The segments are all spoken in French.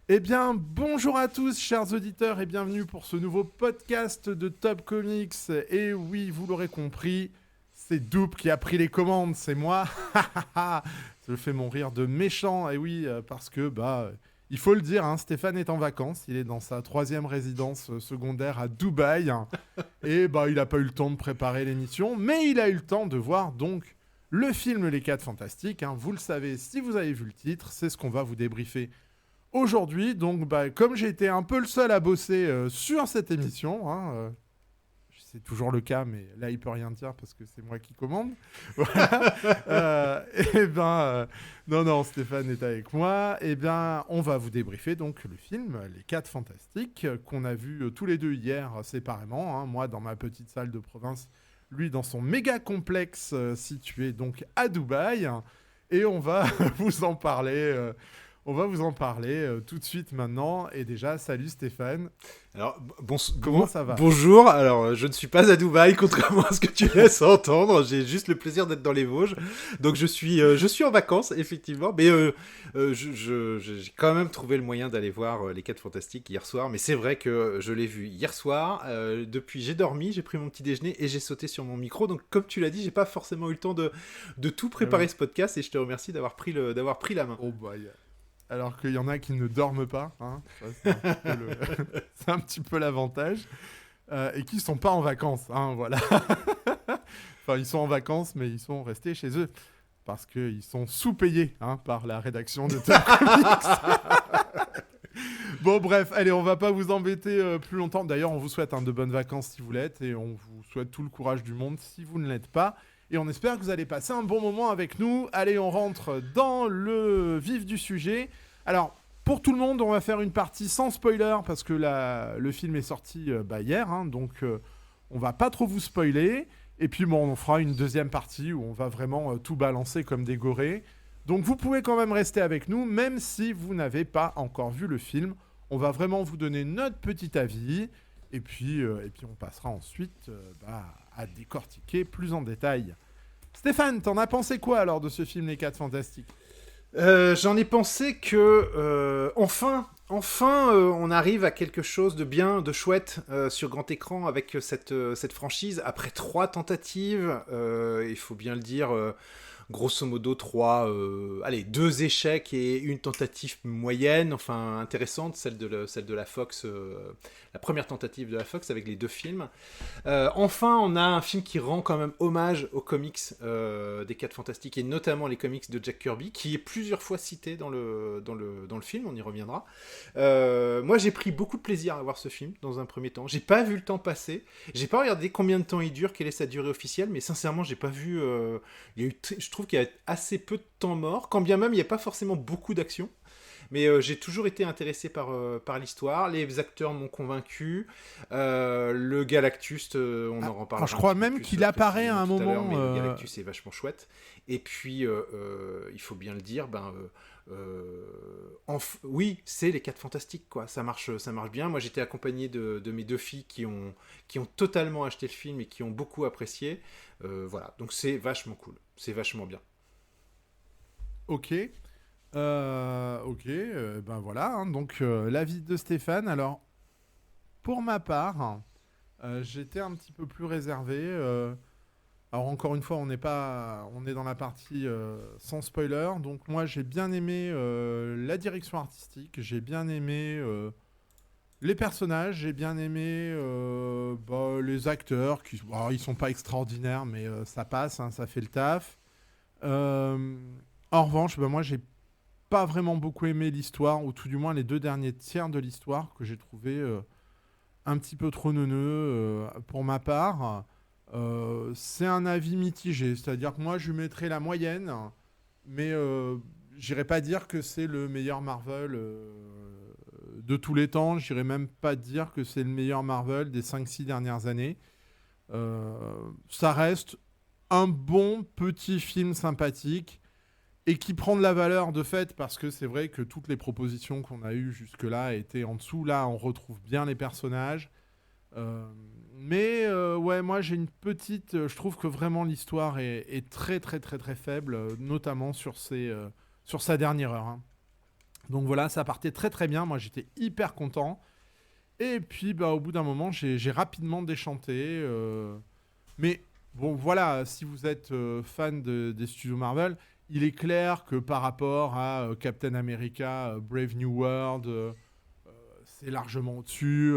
Eh bien, bonjour à tous, chers auditeurs, et bienvenue pour ce nouveau podcast de Top Comics. Et oui, vous l'aurez compris, c'est Doop qui a pris les commandes, c'est moi. Je fais mon rire de méchant, et oui, parce que, il faut le dire, hein, Stéphane est en vacances, il est dans sa troisième résidence secondaire à Dubaï, hein, et il n'a pas eu le temps de préparer l'émission, mais il a eu le temps de voir donc le film Les 4 Fantastiques. Hein. Vous le savez, si vous avez vu le titre, c'est ce qu'on va vous débriefer aujourd'hui. Donc, comme j'ai été un peu le seul à bosser sur cette émission, hein, c'est toujours le cas, mais là, il peut rien dire parce que c'est moi qui commande. Voilà. Et non, Stéphane est avec moi. Eh bien, on va vous débriefer donc le film Les 4 Fantastiques qu'on a vu tous les deux hier séparément. Hein, moi, dans ma petite salle de province, lui dans son méga complexe situé donc à Dubaï. Et on va vous en parler. Tout de suite maintenant. Et déjà, salut Stéphane. Alors, Comment ça va? bonjour. Alors, je ne suis pas à Dubaï, contrairement à ce que tu laisses entendre. J'ai juste le plaisir d'être dans les Vosges. Donc, je suis en vacances, effectivement. Mais j'ai quand même trouvé le moyen d'aller voir Les 4 Fantastiques hier soir. Mais c'est vrai que je l'ai vu hier soir. Depuis, j'ai dormi, j'ai pris mon petit déjeuner et j'ai sauté sur mon micro. Donc, comme tu l'as dit, j'ai pas forcément eu le temps de tout Ah préparer oui. ce podcast. Et je te remercie d'avoir pris la main. Oh alors qu'il y en a qui ne dorment pas, hein. Ça, c'est un petit peu c'est un petit peu l'avantage. Et qui sont pas en vacances, hein, voilà. Enfin, ils sont en vacances, mais ils sont restés chez eux. Parce qu'ils sont sous-payés hein, par la rédaction de Top Comics. Bon, bref, allez, on va pas vous embêter plus longtemps. D'ailleurs, on vous souhaite de bonnes vacances si vous l'êtes, et on vous souhaite tout le courage du monde si vous ne l'êtes pas. Et on espère que vous allez passer un bon moment avec nous. Allez, on rentre dans le vif du sujet. Alors, pour tout le monde, on va faire une partie sans spoiler, parce que le film est sorti hier, hein, donc on va pas trop vous spoiler. Et puis, on fera une deuxième partie où on va vraiment tout balancer comme des gorées. Donc, vous pouvez quand même rester avec nous, même si vous n'avez pas encore vu le film. On va vraiment vous donner notre petit avis. Et puis on passera ensuite à décortiquer plus en détail. Stéphane, t'en as pensé quoi alors de ce film Les 4 Fantastiques? J'en ai pensé que enfin, on arrive à quelque chose de bien, de chouette sur grand écran avec cette franchise. Après 3 tentatives, il faut bien le dire, grosso modo deux échecs et une tentative moyenne, enfin intéressante, celle de la Fox, la première tentative de la Fox avec les 2 films. Enfin, on a un film qui rend quand même hommage aux comics des 4 Fantastiques et notamment les comics de Jack Kirby, qui est plusieurs fois cité dans le film, on y reviendra. Moi, j'ai pris beaucoup de plaisir à voir ce film dans un premier temps. J'ai pas vu le temps passer. J'ai pas regardé combien de temps il dure, quelle est sa durée officielle, mais sincèrement, j'ai pas vu. Je trouve qu'il y a assez peu de temps mort, quand bien même il n'y a pas forcément beaucoup d'action. Mais j'ai toujours été intéressé par l'histoire. Les acteurs m'ont convaincu. Le Galactus, on en Alors, reparlera je un crois petit peu même plus qu'il apparaît à précisément un tout à l'heure, moment. mais le Galactus est vachement chouette. Et puis, il faut bien le dire, oui, c'est les 4 fantastiques, quoi. Ça marche bien. Moi, j'étais accompagné de mes 2 filles qui ont totalement acheté le film et qui ont beaucoup apprécié. Voilà, donc c'est vachement cool. C'est vachement bien. Ok. Ok. Voilà. Hein, donc, l'avis de Stéphane. Alors, pour ma part, j'étais un petit peu plus réservé. Alors encore une fois, on est dans la partie sans spoiler. Donc moi, j'ai bien aimé la direction artistique, j'ai bien aimé les personnages, j'ai bien aimé les acteurs qui, ils sont pas extraordinaires, mais ça passe, hein, ça fait le taf. Euh, En revanche, moi, j'ai pas vraiment beaucoup aimé l'histoire, ou tout du moins les 2 derniers tiers de l'histoire que j'ai trouvé un petit peu trop neuneux pour ma part. C'est un avis mitigé, c'est-à-dire que moi je lui mettrais la moyenne, mais j'irais pas dire que c'est le meilleur Marvel de tous les temps, j'irais même pas dire que c'est le meilleur Marvel des 5 6 dernières années. Ça reste un bon petit film sympathique et qui prend de la valeur de fait parce que c'est vrai que toutes les propositions qu'on a eues jusque-là étaient en dessous. Là, on retrouve bien les personnages. Euh, mais ouais, moi j'ai une petite. Je trouve que vraiment l'histoire est très très très très faible, notamment sur sa dernière heure. Hein. Donc voilà, ça partait très très bien. Moi, j'étais hyper content. Et puis, au bout d'un moment, j'ai rapidement déchanté. Mais bon, voilà, si vous êtes fan des studios Marvel, il est clair que par rapport à Captain America, Brave New World, c'est largement au-dessus.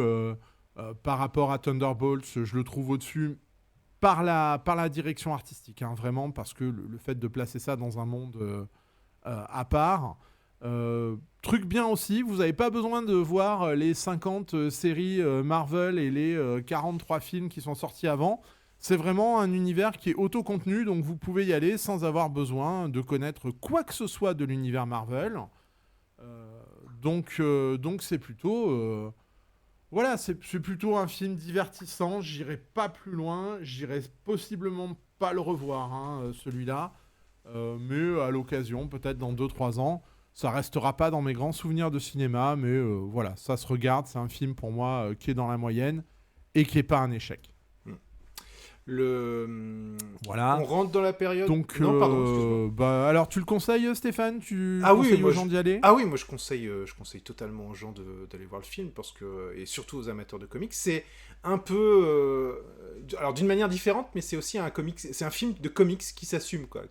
Par rapport à Thunderbolts, je le trouve au-dessus par la direction artistique, hein, vraiment, parce que le fait de placer ça dans un monde à part. Truc bien aussi, vous n'avez pas besoin de voir les 50 séries Marvel et les 43 films qui sont sortis avant. C'est vraiment un univers qui est autocontenu, donc vous pouvez y aller sans avoir besoin de connaître quoi que ce soit de l'univers Marvel. Donc c'est plutôt... voilà, c'est plutôt un film divertissant. J'irai pas plus loin. J'irai possiblement pas le revoir, hein, celui-là. Mais à l'occasion, peut-être dans 2-3 ans. Ça restera pas dans mes grands souvenirs de cinéma, mais voilà, ça se regarde. C'est un film pour moi qui est dans la moyenne et qui est pas un échec. Voilà. On rentre dans la période. Donc, non, pardon, excuse-moi. alors tu le conseilles, Stéphane? Tu Ah oui, conseilles moi, aux gens d'y aller? Ah oui, moi je conseille totalement aux gens d'aller voir le film parce que et surtout aux amateurs de comics, c'est un peu alors d'une manière différente, mais c'est aussi un comics, c'est un film de comics qui s'assume quoi,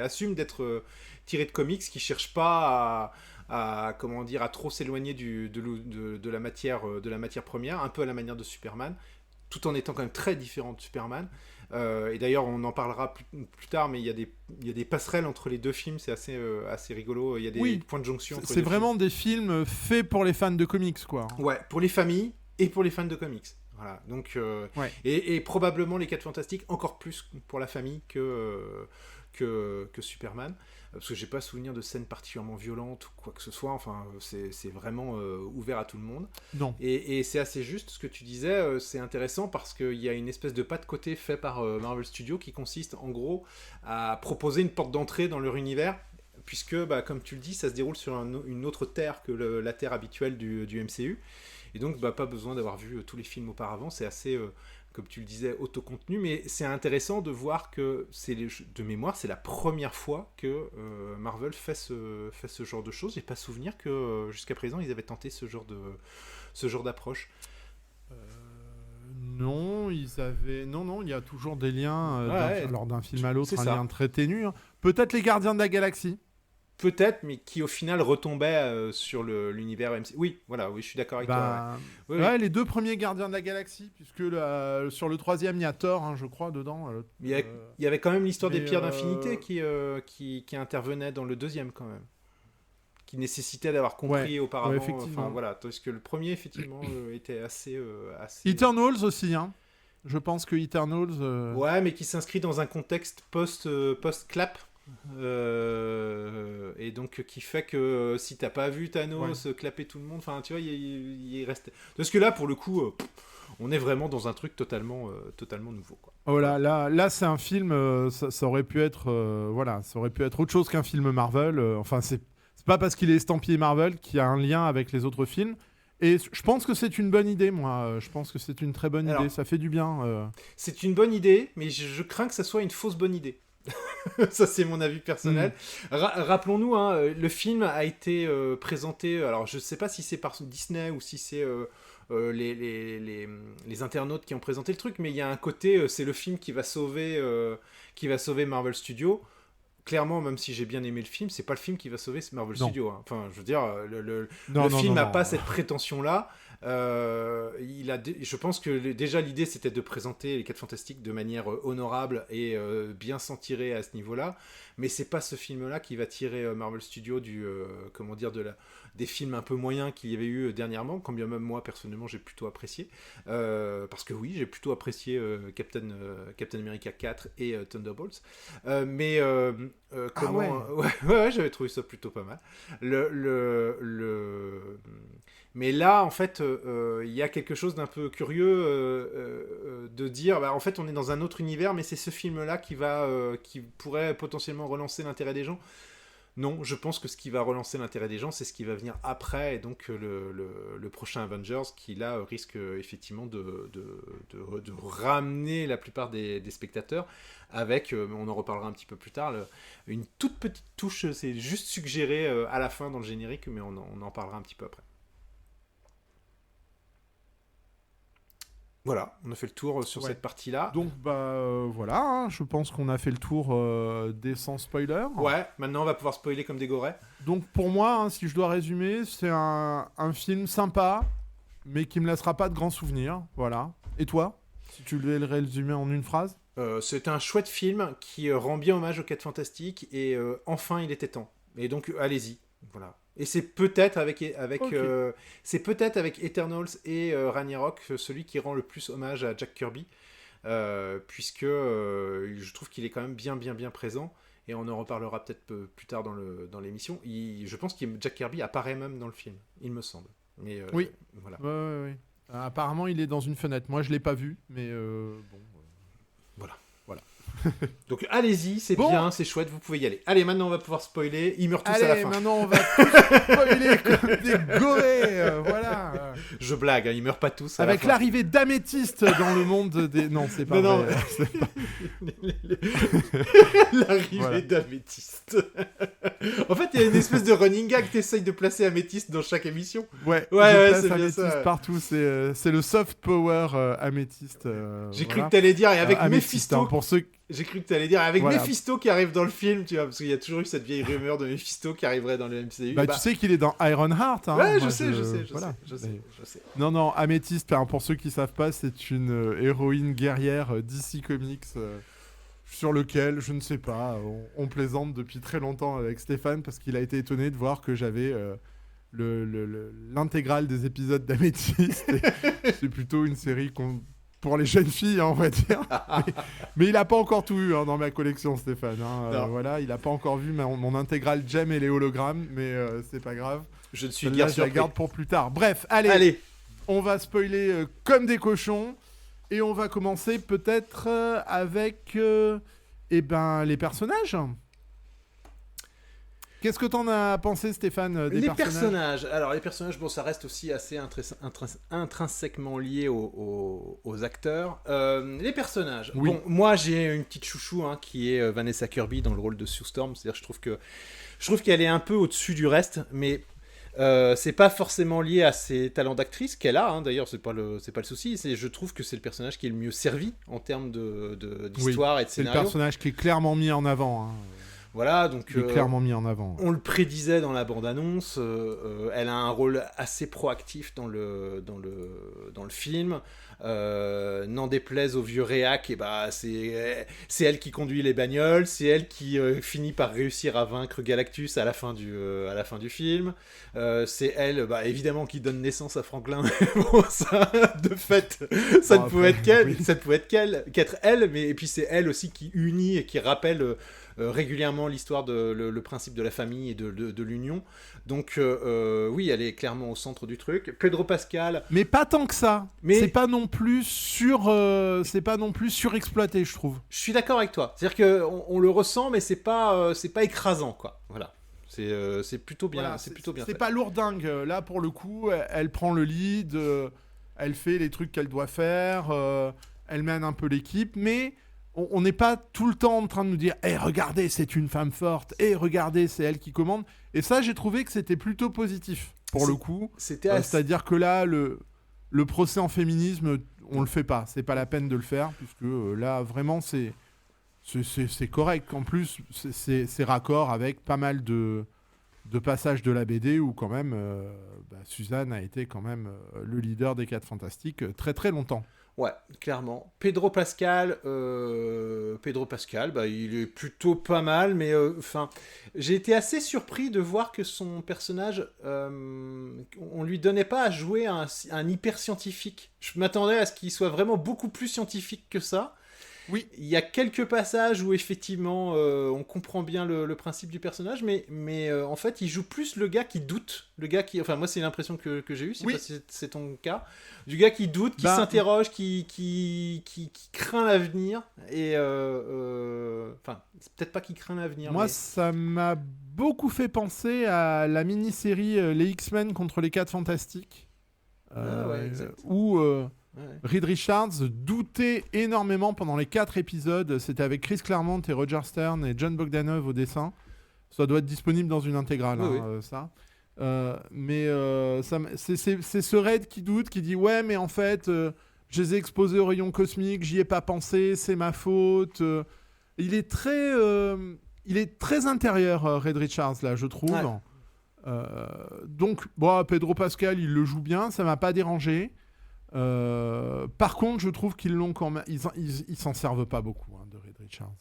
assume d'être tiré de comics, qui cherche pas à comment dire à trop s'éloigner de la matière première, un peu à la manière de Superman, tout en étant quand même très différent de Superman. Et d'ailleurs, on en parlera plus tard, mais il y a des passerelles entre les deux films, c'est assez rigolo. Il y a des points de jonction entre les deux C'est vraiment des films faits pour les fans de comics, quoi. Ouais, pour les familles et pour les fans de comics. Voilà, donc, Ouais. et probablement les 4 Fantastiques, encore plus pour la famille que Superman. Parce que j'ai pas souvenir de scènes particulièrement violentes ou quoi que ce soit. Enfin, c'est vraiment ouvert à tout le monde. Non. Et c'est assez juste ce que tu disais. C'est intéressant parce qu'il y a une espèce de pas de côté fait par Marvel Studios qui consiste en gros à proposer une porte d'entrée dans leur univers. Puisque, comme tu le dis, ça se déroule sur une autre terre que la terre habituelle du MCU. Et donc, pas besoin d'avoir vu tous les films auparavant. C'est assez, comme tu le disais, autocontenu. Mais c'est intéressant de voir que, de mémoire, c'est la première fois que Marvel fait ce genre de choses. J'ai pas souvenir que jusqu'à présent, ils avaient tenté ce genre d'approche. Non, Non, il y a toujours des liens lors d'un film à l'autre, un ça. lien très ténu. Hein. Peut-être les Gardiens de la Galaxie. Peut-être, mais qui au final retombait sur l'univers MC. Oui, voilà, oui, je suis d'accord avec toi. Ouais. Oui. Les 2 premiers Gardiens de la Galaxie, puisque sur le 3e, il y a Thor, hein, je crois, dedans. Il y avait quand même l'histoire des pierres d'infinité qui intervenait dans le 2e quand même. Qui nécessitait d'avoir compris auparavant. Effectivement. Voilà, parce que le premier, effectivement, était assez... Eternals aussi, hein. Je pense que Eternals... Ouais, mais qui s'inscrit dans un contexte post-clap. Et donc qui fait que si t'as pas vu Thanos clapper tout le monde, enfin tu vois, il reste. Parce que là, pour le coup, on est vraiment dans un truc totalement nouveau, quoi. Oh là, c'est un film. Ça aurait pu être, ça aurait pu être autre chose qu'un film Marvel. Enfin, c'est pas parce qu'il est estampillé Marvel qu'il y a un lien avec les autres films. Et je pense que c'est une bonne idée, moi. Je pense que c'est une très bonne idée. Ça fait du bien. C'est une bonne idée, mais je crains que ça soit une fausse bonne idée. Ça, c'est mon avis personnel. Rappelons-nous, hein, le film a été présenté. Alors, je sais pas si c'est par Disney ou si c'est les internautes qui ont présenté le truc, mais il y a un côté, c'est le film qui va sauver Marvel Studios. Clairement, même si j'ai bien aimé le film, c'est pas le film qui va sauver Marvel Studios. Hein. Enfin, je veux dire, le film n'a pas cette prétention-là. Je pense que déjà l'idée c'était de présenter les 4 Fantastiques de manière honorable et bien s'en tirer à ce niveau-là, mais c'est pas ce film-là qui va tirer Marvel Studios des films un peu moyens qu'il y avait eu dernièrement, quand bien même moi personnellement j'ai plutôt apprécié, parce que oui, j'ai plutôt apprécié Captain America 4 et Thunderbolts, mais ouais, j'avais trouvé ça plutôt pas mal. Mais là, en fait, il y a quelque chose d'un peu curieux de dire, en fait, on est dans un autre univers, mais c'est ce film-là qui pourrait potentiellement relancer l'intérêt des gens. Non, je pense que ce qui va relancer l'intérêt des gens, c'est ce qui va venir après, et donc le prochain Avengers, qui là risque effectivement de ramener la plupart des spectateurs, avec, on en reparlera un petit peu plus tard, une toute petite touche, c'est juste suggéré à la fin dans le générique, mais on en parlera un petit peu après. Voilà, on a fait le tour sur cette partie-là. Donc voilà, hein, je pense qu'on a fait le tour des sans spoiler. Ouais, maintenant on va pouvoir spoiler comme des gorets. Donc pour moi, hein, si je dois résumer, c'est un film sympa, mais qui me laissera pas de grands souvenirs. Voilà. Et toi, si tu devais le résumer en une phrase? C'est un chouette film qui rend bien hommage aux 4 Fantastiques, et enfin il était temps. Et donc allez-y, voilà. Et c'est peut-être avec Okay. c'est peut-être avec Eternals et Ragnarok celui qui rend le plus hommage à Jack Kirby, puisque je trouve qu'il est quand même bien présent, et on en reparlera peut-être plus tard dans l'émission. Je pense que Jack Kirby apparaît même dans le film, il me semble. Mais Oui. voilà. Ouais. Apparemment, il est dans une fenêtre. Moi, je l'ai pas vu, mais bon. Voilà. Voilà. Donc allez-y, c'est Bon. bien, c'est chouette, vous pouvez y aller. Allez, maintenant on va pouvoir spoiler, ils meurent tous à la Allez, fin. maintenant, on va tous spoiler comme des gorées. Voilà. Je blague, hein, ils meurent pas tous à Avec la fin. l'arrivée d'Améthyste dans le monde des... Non, c'est pas Non, vrai. non. C'est pas- L'arrivée Voilà. d'Améthyste. En fait, il y a une espèce de running gag, t'essayes de placer Améthyste dans chaque émission. Ouais, Ouais, je place c'est bien Améthyste ça. partout. C'est le soft power Améthyste. J'ai cru Voilà. que t'allais dire, et avec Améthyste, Mephisto. hein, pour ceux... J'ai cru que t'allais dire, avec Voilà. Mephisto qui arrive dans le film, tu vois, parce qu'il y a toujours eu cette vieille rumeur de Mephisto qui arriverait dans le MCU. Bah, tu sais qu'il est dans Ironheart. Hein. Ouais, Moi, je sais. Voilà. Je sais. Non, Améthyste, hein, pour ceux qui savent pas, c'est une héroïne guerrière DC Comics sur lequel, je ne sais pas, on plaisante depuis très longtemps avec Stéphane parce qu'il a été étonné de voir que j'avais l'intégrale des épisodes d'Améthyste. C'est plutôt une série pour les jeunes filles, hein, on va dire. mais il a pas encore tout vu, hein, dans ma collection, Stéphane. Hein. Voilà, il a pas encore vu mon intégrale Gem et les hologrammes, mais c'est pas grave. Je ne suis Celle-là, guère je la surpris. garde pour plus tard. Bref, allez. Allez, On va spoiler comme des cochons. Et on va commencer peut-être avec les personnages. Qu'est-ce que t'en as pensé, Stéphane, des les personnages? personnages. Alors, les personnages, bon, ça reste aussi assez intrinsèquement lié aux acteurs. Les personnages. Oui. Bon, moi, j'ai une petite chouchou, hein, qui est Vanessa Kirby dans le rôle de Sue Storm. C'est-à-dire, je trouve qu'elle est un peu au-dessus du reste, mais c'est pas forcément lié à ses talents d'actrice qu'elle a, hein. D'ailleurs, c'est pas le souci. Je trouve que c'est le personnage qui est le mieux servi en termes d'histoire et de C'est le scénario. personnage qui est clairement mis en avant. Hein. Voilà, donc Il est clairement mis en avant. on le prédisait dans la bande-annonce. Elle a un rôle assez proactif dans le film. N'en déplaise au vieux réac, et bah, c'est elle qui conduit les bagnoles, c'est elle qui finit par réussir à vaincre Galactus à la fin du film. C'est elle, bah, évidemment, qui donne naissance à Franklin. Bon, ça, de fait, ça ne pouvait être qu'elle, oui. ça ne pouvait qu'être elle, mais et puis c'est elle aussi qui unit et qui rappelle régulièrement l'histoire le principe de la famille et de l'union. Donc oui, elle est clairement au centre du truc. Pedro Pascal. Mais pas tant que ça. Mais- C'est pas non plus surexploité, je trouve. Je suis d'accord avec toi. C'est-à-dire qu'on le ressent, mais c'est pas écrasant, quoi. Voilà. C'est plutôt bien. Voilà, c'est plutôt bien C'est fait. pas lourdingue. Là, pour le coup, elle prend le lead, elle fait les trucs qu'elle doit faire, elle mène un peu l'équipe, mais on n'est pas tout le temps en train de nous dire hey, regardez, c'est une femme forte, et regardez, c'est elle qui commande. Et ça, j'ai trouvé que c'était plutôt positif, pour le coup. C'était assez... C'est-à-dire que là, le procès en féminisme, on le fait pas. C'est pas la peine de le faire, puisque là, vraiment, c'est correct. En plus, c'est raccord avec pas mal de passages de la BD où quand même Suzanne a été quand même le leader des 4 Fantastiques très très longtemps. Ouais, clairement. Pedro Pascal, bah, il est plutôt pas mal, mais enfin, j'ai été assez surpris de voir que son personnage, on lui donnait pas à jouer un hyper scientifique. Je m'attendais à ce qu'il soit vraiment beaucoup plus scientifique que ça. Oui. Il y a quelques passages où effectivement on comprend bien le principe du personnage, mais en fait il joue plus le gars qui doute, le gars qui, enfin moi c'est l'impression que j'ai eue, Oui. pas si c'est ton cas, du gars qui doute, qui s'interroge, qui craint l'avenir et enfin c'est peut-être pas qui craint l'avenir. Moi, mais... ça m'a beaucoup fait penser à la mini-série Les X-Men contre les 4 Fantastiques, ouais, exact. où Ouais. Reed Richards doutait énormément pendant les 4 épisodes. C'était avec Chris Claremont et Roger Stern et John Bogdanov au dessin. Ça doit être disponible dans une intégrale, Oui, ça. Mais c'est ce Red qui doute, qui dit ouais, mais en fait, je les ai exposés aux rayons cosmiques, j'y ai pas pensé, c'est ma faute. Il est très intérieur, Red Richards, là, je trouve. Ouais. Donc, bon, Pedro Pascal, il le joue bien, ça m'a pas dérangé. Par contre, je trouve qu'ils l'ont quand même. Ils s'en servent pas beaucoup de Red Richards,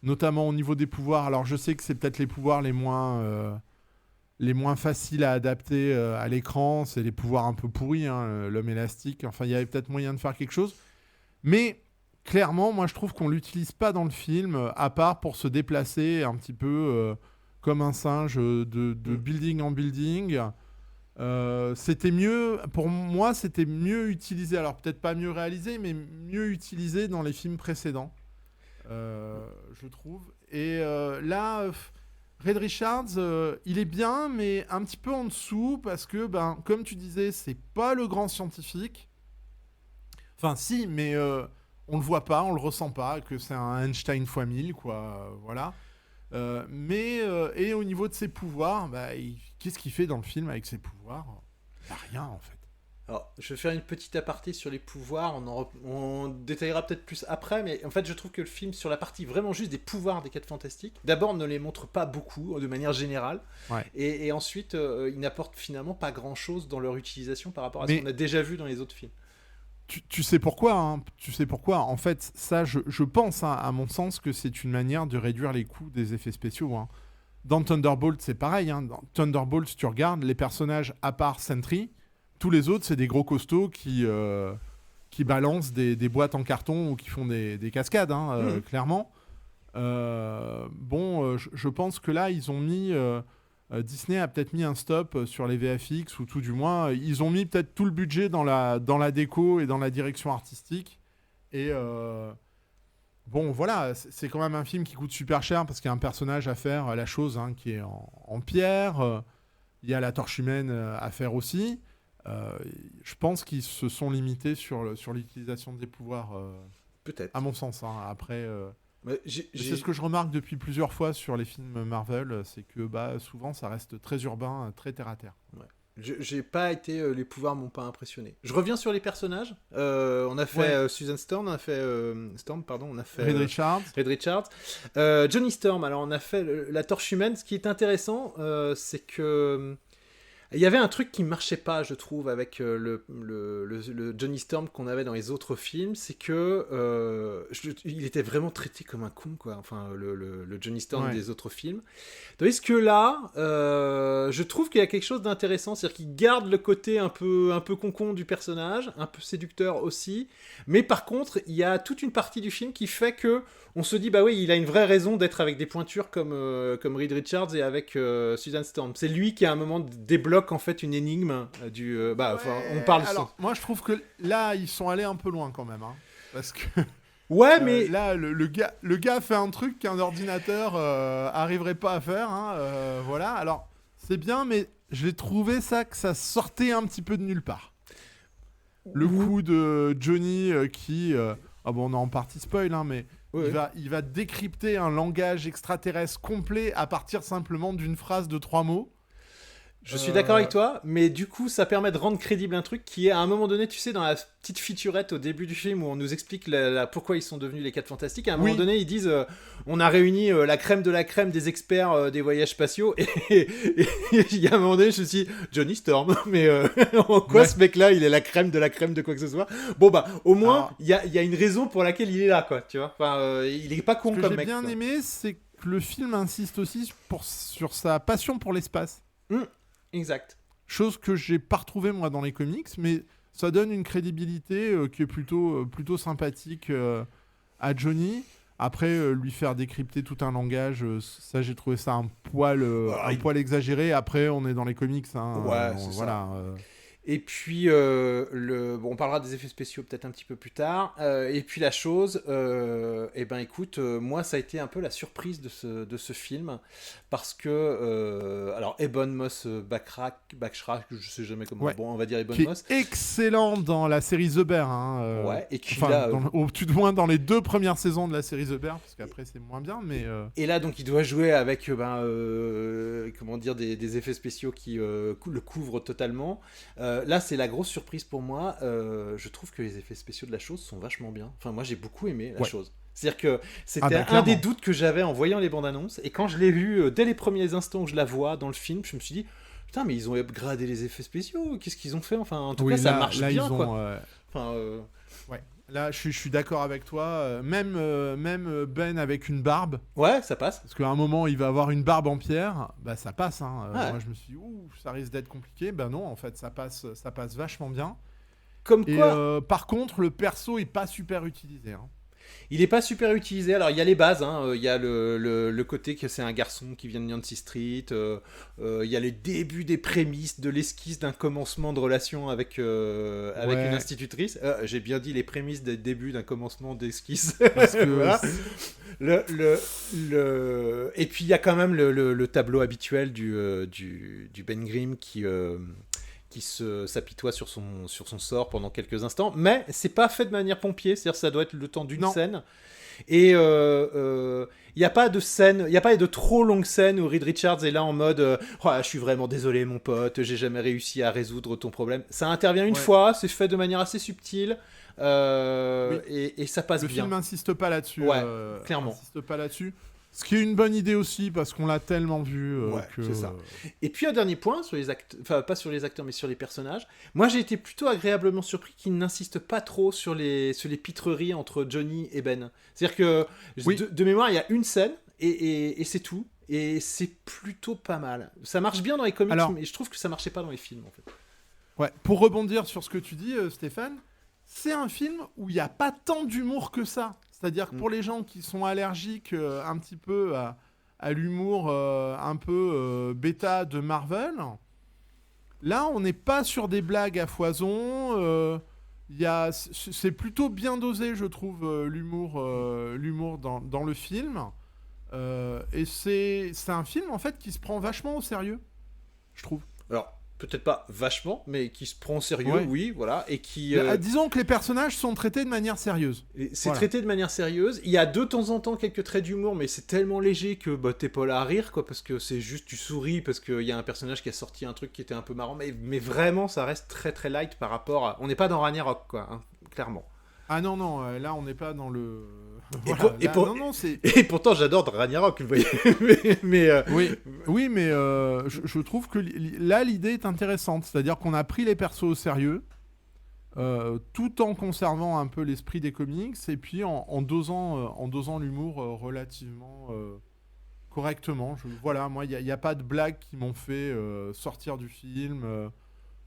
notamment au niveau des pouvoirs. Alors, je sais que c'est peut-être les pouvoirs les moins faciles à adapter à l'écran. C'est les pouvoirs un peu pourris, l'homme élastique. Enfin, il y avait peut-être moyen de faire quelque chose. Mais clairement, moi, je trouve qu'on l'utilise pas dans le film, à part pour se déplacer un petit peu comme un singe de building en building. C'était mieux, pour moi, c'était mieux utilisé. Alors peut-être pas mieux réalisé, mais mieux utilisé dans les films précédents, je trouve. Et là, Red Richards, il est bien, mais un petit peu en dessous parce que, comme tu disais, c'est pas le grand scientifique. Enfin, si, mais on le voit pas, on le ressent pas, que c'est un Einstein x 1000, quoi. Voilà. Et au niveau de ses pouvoirs, qu'est-ce qu'il fait dans le film avec ses pouvoirs ? Rien, en fait. Alors, je vais faire une petite aparté sur les pouvoirs, on détaillera peut-être plus après, mais en fait je trouve que le film, sur la partie vraiment juste des pouvoirs des 4 Fantastiques, d'abord ne les montre pas beaucoup, de manière générale, et ensuite ils n'apportent finalement pas grand-chose dans leur utilisation par rapport à ce qu'on a déjà vu dans les autres films. Tu sais pourquoi, Tu sais pourquoi. En fait, ça, je pense, à mon sens, que c'est une manière de réduire les coûts des effets spéciaux. Dans Thunderbolt, c'est pareil. Dans Thunderbolt, si tu regardes, les personnages, à part Sentry, tous les autres, c'est des gros costauds qui balancent des boîtes en carton ou qui font des cascades, clairement. Je pense que là, ils ont mis... Disney a peut-être mis un stop sur les VFX, ou tout du moins, ils ont mis peut-être tout le budget dans la déco et dans la direction artistique. Et voilà, c'est quand même un film qui coûte super cher parce qu'il y a un personnage à faire, la chose, qui est en pierre. Il y a la torche humaine à faire aussi. Je pense qu'ils se sont limités sur l'utilisation des pouvoirs. Peut-être. À mon sens. Après... C'est ce que je remarque depuis plusieurs fois sur les films Marvel, c'est que souvent ça reste très urbain, très terre à terre. Ouais. J'ai pas été, les pouvoirs m'ont pas impressionné. Je reviens sur les personnages. On a fait Susan Storm, on a fait on a fait Red Richards. Johnny Storm. Alors on a fait la torche humaine. Ce qui est intéressant, c'est que il y avait un truc qui marchait pas, je trouve, avec le Johnny Storm qu'on avait dans les autres films, c'est que il était vraiment traité comme un con, quoi. Enfin, le Johnny Storm des autres films. Tandis que là, je trouve qu'il y a quelque chose d'intéressant, c'est-à-dire qu'il garde le côté un peu con du personnage, un peu séducteur aussi, mais par contre, il y a toute une partie du film qui fait que on se dit, il a une vraie raison d'être avec des pointures comme Reed Richards et avec Susan Storm. C'est lui qui, à un moment, débloque en fait une énigme on parle... Alors, moi, je trouve que là, ils sont allés un peu loin quand même. Parce que... Ouais, mais... Là, le gars fait un truc qu'un ordinateur arriverait pas à faire. Voilà. Alors, c'est bien, mais j'ai trouvé que ça sortait un petit peu de nulle part. Le coup de Johnny qui... on a en partie spoil, mais... Ouais. Il va décrypter un langage extraterrestre complet à partir simplement d'une phrase de 3 mots. Je suis d'accord avec toi, mais du coup, ça permet de rendre crédible un truc qui est, à un moment donné, tu sais, dans la petite featurette au début du film où on nous explique pourquoi ils sont devenus les 4 Fantastiques, à un moment donné, ils disent on a réuni la crème de la crème des experts des voyages spatiaux, et il y a un moment donné, je me suis dit, Johnny Storm, mais en quoi ce mec-là, il est la crème de quoi que ce soit. Bon, au moins, il y a une raison pour laquelle il est là, quoi, tu vois. Enfin, il est pas con comme mec. Ce que j'ai bien aimé, c'est que le film insiste aussi sur sa passion pour l'espace. Exact. Chose que j'ai pas retrouvée moi dans les comics, mais ça donne une crédibilité qui est plutôt sympathique à Johnny. Après, lui faire décrypter tout un langage, ça j'ai trouvé ça un poil exagéré. Après, on est dans les comics, hein, Ouais, c'est voilà. ça. Et puis, bon, on parlera des effets spéciaux peut-être un petit peu plus tard. Et puis la chose, eh ben écoute, moi ça a été un peu la surprise de ce film. Parce que, alors Ebon Moss Backrack, je sais jamais comment, Ouais. bon, on va dire Ebon Qui Moss. est excellent dans la série The Bear. Ouais, et qui enfin, là, tout de moins dans les 2 premières saisons de la série The Bear, parce qu'après c'est moins bien, mais... Et là, donc, il doit jouer avec, comment dire, des effets spéciaux qui le couvrent totalement. Là, c'est la grosse surprise pour moi. Je trouve que les effets spéciaux de la chose sont vachement bien. Enfin, moi, j'ai beaucoup aimé la chose. C'est-à-dire que c'était un des doutes que j'avais en voyant les bandes annonces. Et quand je l'ai vu, dès les premiers instants où je la vois dans le film, je me suis dit, putain, mais ils ont upgradé les effets spéciaux. Qu'est-ce qu'ils ont fait? Enfin, en tout cas, ça marche bien, quoi. Enfin, ouais. Là, je suis d'accord avec toi. Même Ben avec une barbe. Ouais, ça passe. Parce qu'à un moment, il va avoir une barbe en pierre. Bah, ça passe. Hein. Ouais. Moi, je me suis dit, ça risque d'être compliqué. Ben non, en fait, ça passe vachement bien. Comme quoi. Par contre, le perso est pas super utilisé. Hein. Il n'est pas super utilisé. Alors, il y a les bases. Hein. Il y a le côté que c'est un garçon qui vient de Yancy Street. Il y a les débuts des prémices de l'esquisse d'un commencement de relation avec une institutrice. J'ai bien dit les prémices des débuts d'un commencement d'esquisse. Parce que voilà. Et puis, il y a quand même le tableau habituel du Ben Grimm qui s'apitoie sur son sort pendant quelques instants, mais c'est pas fait de manière pompier, c'est-à-dire que ça doit être le temps d'une scène. Et il n'y a pas de scène, il n'y a pas de trop longue scène où Reed Richards est là en mode je suis vraiment désolé mon pote, j'ai jamais réussi à résoudre ton problème. Ça intervient une fois, c'est fait de manière assez subtile. Et ça passe bien. Le film n'insiste pas là-dessus. Clairement. N'insiste pas là-dessus. Ce qui est une bonne idée aussi, parce qu'on l'a tellement vu. C'est ça. Et puis un dernier point, sur les acteurs, enfin pas sur les acteurs, mais sur les personnages. Moi j'ai été plutôt agréablement surpris qu'ils n'insistent pas trop sur les pitreries entre Johnny et Ben. C'est-à-dire que, de mémoire, il y a une scène, et c'est tout. Et c'est plutôt pas mal. Ça marche bien dans les comics, mais je trouve que ça marchait pas dans les films, en fait. Ouais, pour rebondir sur ce que tu dis, Stéphane, c'est un film où il n'y a pas tant d'humour que ça. C'est-à-dire que pour les gens qui sont allergiques un petit peu à l'humour un peu bêta de Marvel, là, on n'est pas sur des blagues à foison. C'est plutôt bien dosé, je trouve, l'humour dans le film. Et c'est un film, en fait, qui se prend vachement au sérieux, je trouve. Alors, peut-être pas vachement, mais qui se prend au sérieux, oui, voilà, et qui... disons que les personnages sont traités de manière sérieuse. C'est traité de manière sérieuse. Il y a de temps en temps quelques traits d'humour, mais c'est tellement léger que t'es pas là à rire, quoi, parce que c'est juste, tu souris, parce qu'il y a un personnage qui a sorti un truc qui était un peu marrant, mais vraiment, ça reste très très light par rapport à... On n'est pas dans Ragnarok, quoi, hein, clairement. Ah non, là, on n'est pas dans le... Et pourtant, j'adore Ragnarok, vous voyez. Oui, mais je trouve que là, l'idée est intéressante. C'est-à-dire qu'on a pris les persos au sérieux, tout en conservant un peu l'esprit des comics, et puis en dosant l'humour relativement correctement. Voilà, moi, il n'y a pas de blagues qui m'ont fait sortir du film.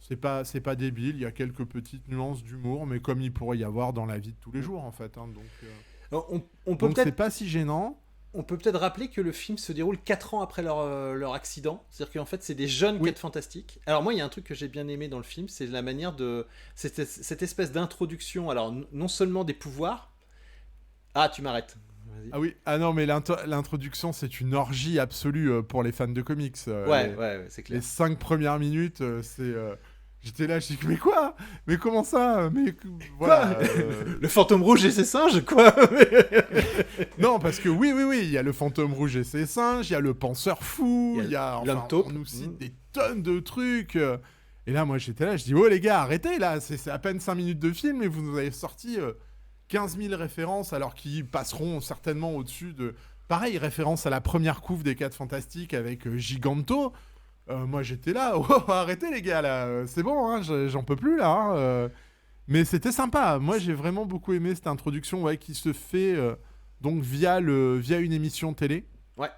C'est pas débile, il y a quelques petites nuances d'humour, mais comme il pourrait y avoir dans la vie de tous les jours, en fait. Hein, donc c'est pas si gênant. On peut peut-être rappeler que le film se déroule 4 ans après leur accident. C'est-à-dire qu'en fait, c'est des jeunes 4 fantastiques. Alors moi, il y a un truc que j'ai bien aimé dans le film, c'est la manière de... Cette espèce d'introduction, alors non seulement des pouvoirs... Ah, tu m'arrêtes. Vas-y. Ah oui, non, mais l'introduction, c'est une orgie absolue pour les fans de comics. Ouais, c'est clair. Les 5 premières minutes, c'est... J'étais là, je dis mais quoi? Mais comment ça? Mais voilà. Le fantôme rouge et ses singes, quoi? Non, parce que oui, il y a le fantôme rouge et ses singes, il y a le penseur fou, il y a on nous cite des tonnes de trucs. Et là, moi, j'étais là, je dis oh les gars, arrêtez là, c'est à peine 5 minutes de film et vous nous avez sorti 15 000 références, alors qu'ils passeront certainement au-dessus de... Pareil, référence à la première couve des 4 Fantastiques avec Giganto. Moi j'étais là, arrêtez les gars là, c'est bon, hein, j'en peux plus là. Hein, mais c'était sympa, moi j'ai vraiment beaucoup aimé cette introduction qui se fait donc via une émission télé. Ouais,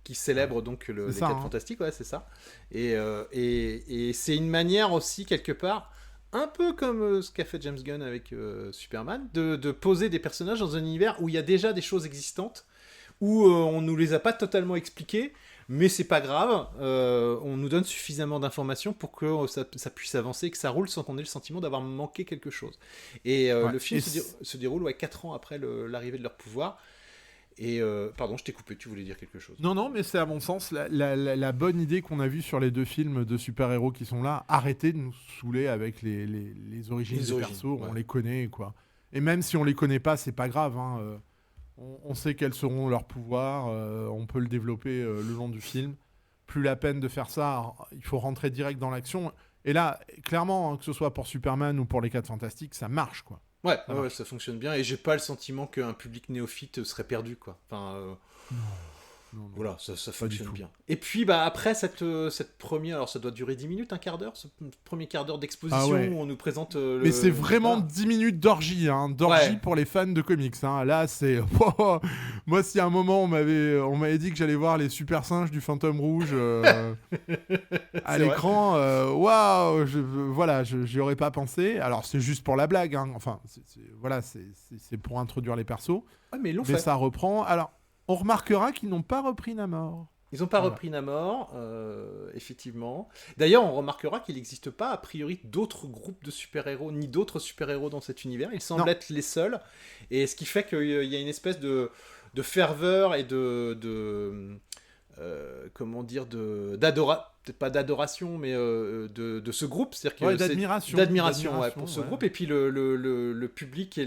qui célèbre donc les 4 Fantastiques, ouais, c'est ça. Et c'est une manière aussi quelque part un peu comme ce qu'a fait James Gunn avec Superman, de poser des personnages dans un univers où il y a déjà des choses existantes, où on nous les a pas totalement expliquées, mais c'est pas grave, on nous donne suffisamment d'informations pour que ça puisse avancer, que ça roule sans qu'on ait le sentiment d'avoir manqué quelque chose. Et le film se déroule 4 ans après l'arrivée de leur pouvoir. Et pardon, je t'ai coupé, tu voulais dire quelque chose. Non, mais c'est à mon sens la bonne idée qu'on a vue sur les 2 films de super-héros qui sont là. Arrêtez de nous saouler avec les origines des persos, on les connaît, quoi. Et même si on les connaît pas, c'est pas grave, hein. On sait quels seront leurs pouvoirs, on peut le développer le long du film. Plus la peine de faire ça, il faut rentrer direct dans l'action. Et là, clairement, hein, que ce soit pour Superman ou pour les 4 Fantastiques, ça marche, quoi. Ouais, ça fonctionne bien, et j'ai pas le sentiment qu'un public néophyte serait perdu, quoi. Enfin, Non. Voilà, ça fonctionne bien. Et puis, après cette première, alors ça doit durer 10 minutes, un quart d'heure, ce premier quart d'heure d'exposition où on nous présente Mais c'est vraiment 10 minutes d'orgie, hein, pour les fans de comics. Hein. Là, c'est... Moi, si à un moment, on m'avait dit que j'allais voir les super singes du Fantôme Rouge à l'écran, waouh, j'y aurais pas pensé. Alors, c'est juste pour la blague, hein. Enfin, c'est pour introduire les persos. Ah, mais ils l'ont fait. Ça reprend... Alors, on remarquera qu'ils n'ont pas repris Namor. Ils n'ont pas repris Namor, effectivement. D'ailleurs, on remarquera qu'il n'existe pas, a priori, d'autres groupes de super-héros, ni d'autres super-héros dans cet univers. Ils semblent être les seuls. Et ce qui fait qu'il y a une espèce de ferveur et peut-être pas d'adoration, mais de ce groupe. C'est-à-dire que d'admiration pour ce groupe. Et puis le public et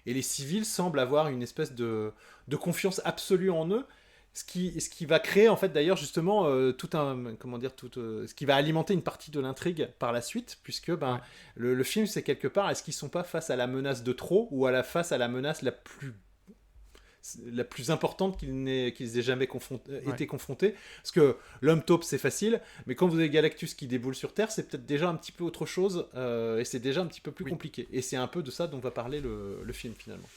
les civils semblent avoir une espèce de confiance absolue en eux, ce qui va créer en fait d'ailleurs justement ce qui va alimenter une partie de l'intrigue par la suite, puisque le film, c'est quelque part, est-ce qu'ils sont pas face à la menace de trop, ou face à la menace la plus importante qu'ils aient jamais été confrontés. Parce que l'homme taupe, c'est facile, mais quand vous avez Galactus qui déboule sur Terre, c'est peut-être déjà un petit peu autre chose, et c'est déjà un petit peu plus compliqué. Et c'est un peu de ça dont va parler le film, finalement.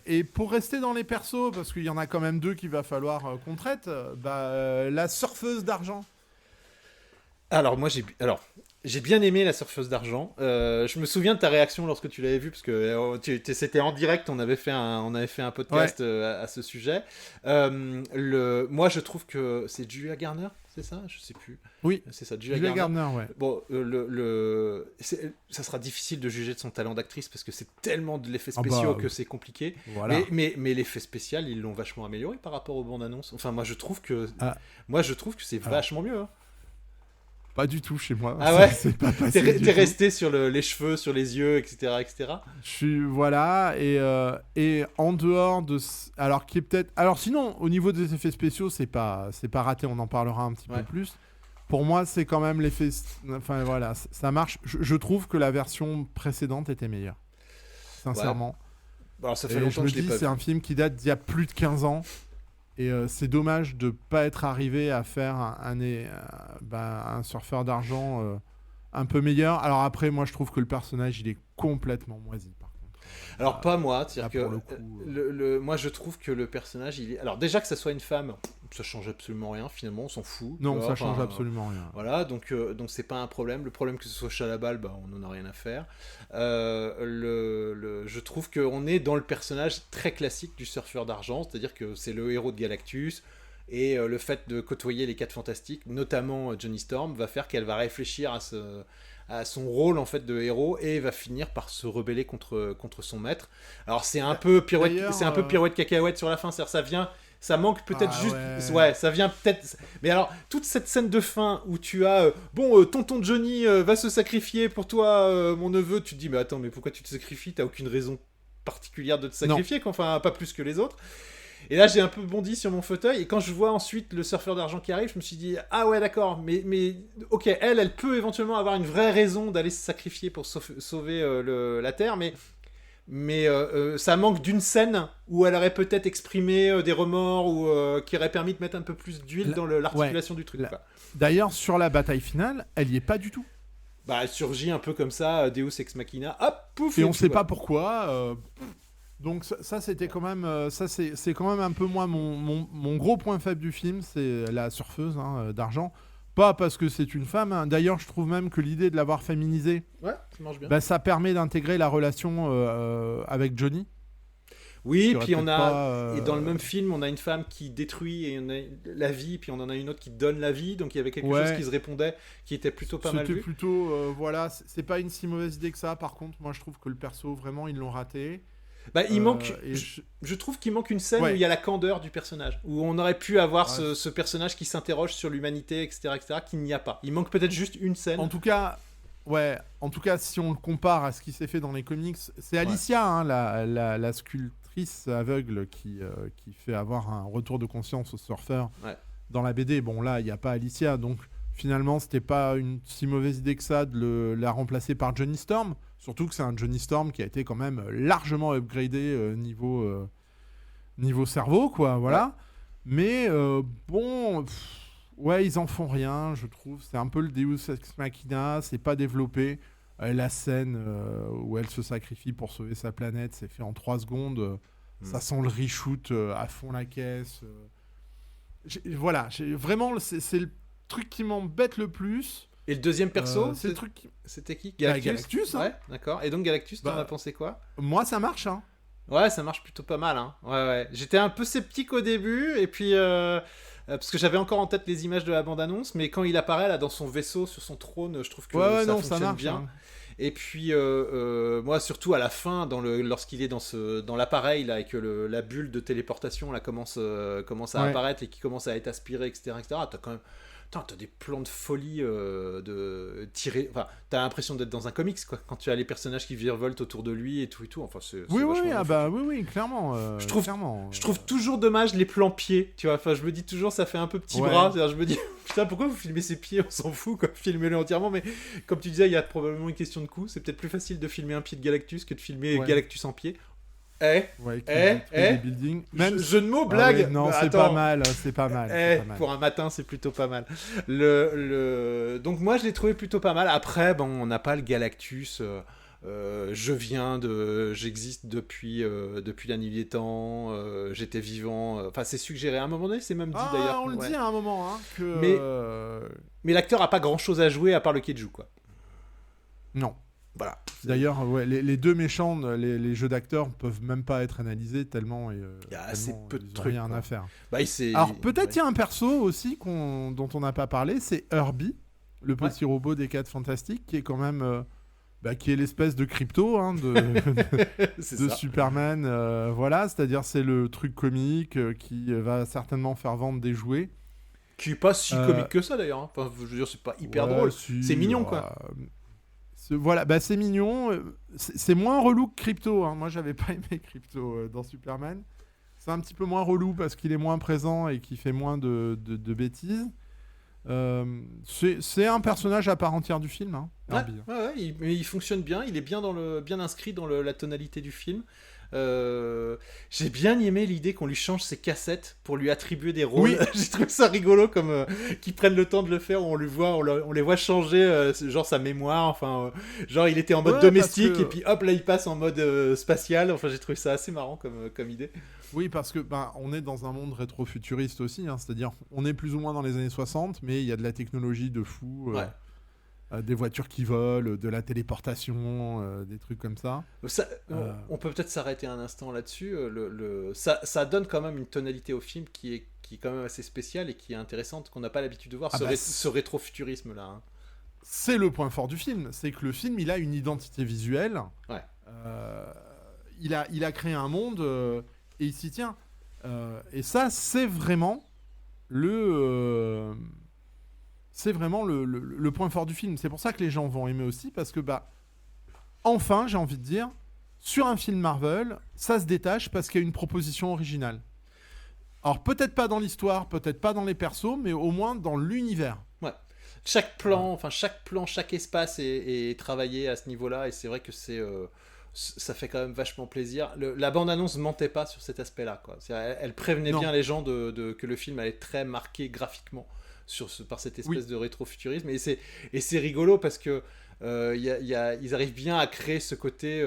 Et pour rester dans les persos, parce qu'il y en a quand même 2 qu'il va falloir qu'on traite, la surfeuse d'argent. Alors, moi, j'ai bien aimé la surfeuse d'argent. Je me souviens de ta réaction lorsque tu l'avais vue, parce que c'était en direct, on avait fait un podcast à ce sujet. Moi, je trouve que c'est Julia Garner, c'est ça ? Je sais plus. Oui, c'est ça, Julia Garner. Ouais. Bon, ça sera difficile de juger de son talent d'actrice, parce que c'est tellement de l'effet spéciaux que c'est compliqué. Voilà. Mais l'effet spécial, ils l'ont vachement amélioré par rapport aux bandes annonces. Enfin, moi, je trouve que c'est vachement mieux. Hein. Pas du tout chez moi. Ah ouais. C'est pas passé. T'es resté sur les cheveux, sur les yeux, etc., etc. Je suis et en dehors de alors qui est peut-être sinon au niveau des effets spéciaux c'est pas raté, on en parlera un petit peu plus. Pour moi c'est quand même l'effet, enfin voilà, ça marche. Je trouve que la version précédente était meilleure. Sincèrement. Ouais. Alors ça fait longtemps que je l'ai pas vu. C'est un film qui date d'il y a plus de 15 ans. Et c'est dommage de ne pas être arrivé à faire un surfeur d'argent un peu meilleur. Alors après, moi, je trouve que le personnage, il est complètement moisi, par contre. Alors pas moi, c'est-à-dire que moi, je trouve que le personnage, il est... Alors déjà que ça soit une femme, ça change absolument rien, finalement, on s'en fout. Non, ça change absolument rien. Voilà, donc c'est pas un problème. Le problème que ce soit Chalabal, on n'en a rien à faire. Je trouve qu'on est dans le personnage très classique du surfeur d'argent, c'est-à-dire que c'est le héros de Galactus, et le fait de côtoyer les 4 Fantastiques, notamment Johnny Storm, va faire qu'elle va réfléchir à son rôle en fait de héros, et va finir par se rebeller contre son maître. Alors c'est un peu pirouette cacahuète sur la fin, c'est-à-dire ça manque peut-être ça vient peut-être. Mais alors, toute cette scène de fin où tu as tonton Johnny va se sacrifier pour toi, mon neveu, tu te dis, mais attends, mais pourquoi tu te sacrifies ? T'as aucune raison particulière de te sacrifier, enfin, pas plus que les autres. Et là, j'ai un peu bondi sur mon fauteuil, et quand je vois ensuite le surfeur d'argent qui arrive, je me suis dit, ah ouais, d'accord, mais ok, elle peut éventuellement avoir une vraie raison d'aller se sacrifier pour sauver la Terre, mais ça manque d'une scène où elle aurait peut-être exprimé des remords, ou qui aurait permis de mettre un peu plus d'huile dans l'articulation du truc. D'ailleurs, sur la bataille finale, elle y est pas du tout. Elle surgit un peu comme ça, Deus Ex Machina, hop, pouf. Et on sait pas pourquoi. Donc ça c'était quand même c'est quand même un peu moi mon gros point faible du film, c'est la surfeuse d'argent. pas parce que c'est une femme. Hein. D'ailleurs, je trouve même que l'idée de l'avoir féminisée, Ouais, ça marche bien. bah, ça permet d'intégrer la relation avec Johnny. Oui, Qui aurait puis on peut-être a pas, et dans le même film, on a une femme qui détruit et on a la vie, puis on en a une autre qui donne la vie. Donc il y avait quelque chose qui se répondait, qui était plutôt pas mal C'était vu. plutôt, voilà, c'est pas une si mauvaise idée que ça. Par contre, moi, je trouve que le perso, vraiment, ils l'ont raté. Bah, il manque. Et Je trouve qu'il manque une scène où Ouais. il y a la candeur du personnage, où on aurait pu avoir Ouais. ce personnage qui s'interroge sur l'humanité, etc., qu'il n'y a pas. Il manque peut-être juste une scène. En tout cas, si on le compare à ce qui s'est fait dans les comics, c'est Alicia, hein, la sculptrice aveugle qui fait avoir un retour de conscience au surfeur dans la BD. Bon, là, il n'y a pas Alicia, donc finalement, c'était pas une si mauvaise idée que ça de la remplacer par Johnny Storm. Surtout que c'est un Johnny Storm qui a été quand même largement upgradé niveau cerveau, quoi, voilà. Ouais. Mais bon... Ouais, ils en font rien, je trouve. C'est un peu le Deus Ex Machina, c'est pas développé. La scène où elle se sacrifie pour sauver sa planète, c'est fait en 3 secondes. Ça sent le reshoot à fond la caisse. Voilà, vraiment, c'est le truc qui m'embête le plus. Et le deuxième perso, c'est le truc qui... C'était qui? Galactus, hein. Ouais, d'accord. Et donc Galactus, t'en as pensé quoi? Moi, ça marche, hein. Ouais, ça marche plutôt pas mal, hein. Ouais. J'étais un peu sceptique au début, et puis... parce que j'avais encore en tête les images de la bande-annonce, mais quand il apparaît là dans son vaisseau, sur son trône, je trouve que ça fonctionne marche, bien. Hein. Et puis moi surtout à la fin, lorsqu'il est dans l'appareil là, et que la bulle de téléportation là commence à apparaître et qui commence à être aspirée, etc. T'as quand même... T'as des plans de folie de tirer. Enfin, t'as l'impression d'être dans un comics, quoi. Quand tu as les personnages qui virevoltent autour de lui et tout. Enfin, oui, clairement. Je trouve toujours dommage les plans pieds, tu vois. Enfin, je me dis toujours, ça fait un peu petit bras. Je me dis, putain, pourquoi vous filmez ses pieds? On s'en fout, quoi. Filmez-le entièrement. Mais comme tu disais, il y a probablement une question de coût. C'est peut-être plus facile de filmer un pied de Galactus que de filmer Galactus en pied. Des buildings. Même jeu de mots, blague. Non, c'est pas mal, c'est pas mal. Pour un matin, c'est plutôt pas mal. Donc moi, je l'ai trouvé plutôt pas mal. Après, bon, on n'a pas le Galactus. J'existe depuis la nuit des temps. J'étais vivant. Enfin, c'est suggéré à un moment donné. C'est même dit d'ailleurs. On le dit à un moment, hein, que. Mais l'acteur a pas grand chose à jouer à part le Keiju, quoi. Non. Voilà. D'ailleurs, les deux méchants, les jeux d'acteurs peuvent même pas être analysés tellement il y a assez peu de trucs, rien à faire. Alors peut-être il y a un perso aussi dont on n'a pas parlé, c'est Herbie, le petit robot des 4 Fantastiques, qui est quand même qui est l'espèce de crypto de Superman. Voilà, c'est-à-dire c'est le truc comique qui va certainement faire vendre des jouets. Qui est pas si comique que ça d'ailleurs. Hein. Enfin, je veux dire, c'est pas hyper drôle. C'est mignon, quoi. Voilà, c'est mignon. C'est moins relou que Crypto. Hein. Moi, j'avais pas aimé Crypto dans Superman. C'est un petit peu moins relou parce qu'il est moins présent et qu'il fait moins de bêtises. C'est un personnage à part entière du film. Hein, il fonctionne bien. Il est bien inscrit dans la tonalité du film. J'ai bien aimé l'idée qu'on lui change ses cassettes pour lui attribuer des rôles. J'ai trouvé ça rigolo comme qu'ils prennent le temps de le faire, on les voit changer genre sa mémoire, enfin genre il était en mode domestique et puis hop là il passe en mode spatial. Enfin j'ai trouvé ça assez marrant comme idée. Oui, parce que on est dans un monde rétro-futuriste aussi, hein, c'est-à-dire on est plus ou moins dans les années 60, mais il y a de la technologie de fou. Des voitures qui volent, de la téléportation, des trucs comme ça. On peut peut-être s'arrêter un instant là-dessus. Ça donne quand même une tonalité au film qui est quand même assez spéciale et qui est intéressante, qu'on n'a pas l'habitude de voir, ce rétro-futurisme-là. Hein. C'est le point fort du film, c'est que le film, il a une identité visuelle. Il a créé un monde et il s'y tient. Et ça, c'est vraiment le point fort du film. C'est pour ça que les gens vont aimer aussi, parce que enfin, j'ai envie de dire, sur un film Marvel, ça se détache parce qu'il y a une proposition originale. Alors peut-être pas dans l'histoire, peut-être pas dans les persos, mais au moins dans l'univers. Ouais. Chaque plan, chaque espace est travaillé à ce niveau-là, et c'est vrai que ça fait quand même vachement plaisir. La bande-annonce mentait pas sur cet aspect-là, quoi. Elle prévenait bien les gens que le film allait être très marqué graphiquement par cette espèce de rétro-futurisme, et c'est rigolo parce que ils arrivent bien à créer ce côté.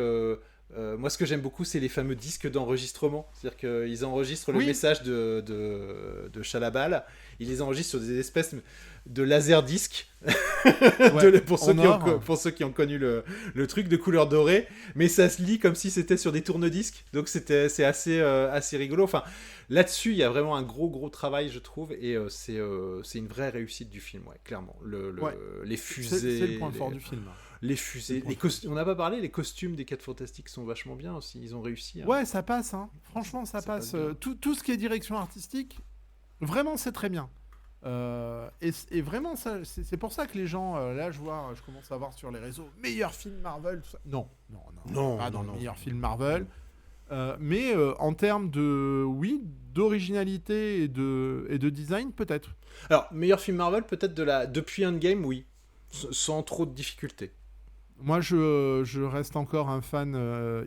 Moi, ce que j'aime beaucoup, c'est les fameux disques d'enregistrement. C'est-à-dire qu'ils enregistrent le message de Chalabal. Ils les enregistrent sur des espèces de laserdisc. Ouais, Pour en or. pour ceux qui ont connu le truc de couleur dorée, mais ça se lit comme si c'était sur des tourne-disques, donc c'est assez rigolo. Enfin, là-dessus, il y a vraiment un gros travail, je trouve, et c'est une vraie réussite du film, ouais, clairement. Ouais. Les C'est fusées, le point fort du film. les fusées, on n'a pas parlé, les costumes des 4 Fantastiques sont vachement bien aussi, ils ont réussi. Hein. Ouais, ça passe. Hein. Franchement, ça passe. bien. Tout ce qui est direction artistique, vraiment, c'est très bien. Et vraiment, c'est pour ça que les gens, là, je commence à voir sur les réseaux, meilleur film Marvel, tout ça. Non, Non, pas dans non, le meilleur film non. Marvel. Mais en termes d'originalité et de design, peut-être. Alors, meilleur film Marvel, peut-être depuis Endgame, oui, sans trop de difficultés. Moi, je reste encore un fan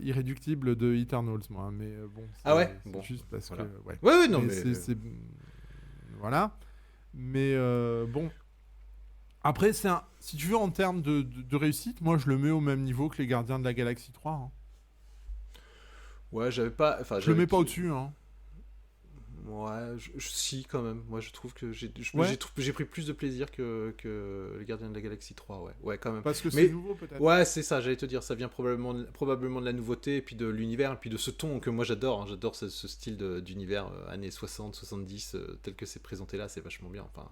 irréductible de Eternals, moi. Mais bon, Ah ouais c'est bon, juste parce voilà. que... Ouais. Ouais, non, mais... Voilà. Mais bon... Après, si tu veux, en termes de réussite, moi, je le mets au même niveau que les Gardiens de la Galaxie 3. Hein. Ouais, j'avais pas... Enfin, Je le mets pas au-dessus. Hein. Ouais, si, quand même. Moi, je trouve que Ouais. j'ai pris plus de plaisir que les Gardiens de la Galaxie 3, ouais. Ouais, quand même. Parce que Mais, c'est nouveau, peut-être. ouais, c'est ça, j'allais te dire. Ça vient probablement de la nouveauté, et puis de l'univers, et puis de ce ton que moi, j'adore. Hein. J'adore ce style d'univers années 60, 70, tel que c'est présenté là. C'est vachement bien. Enfin,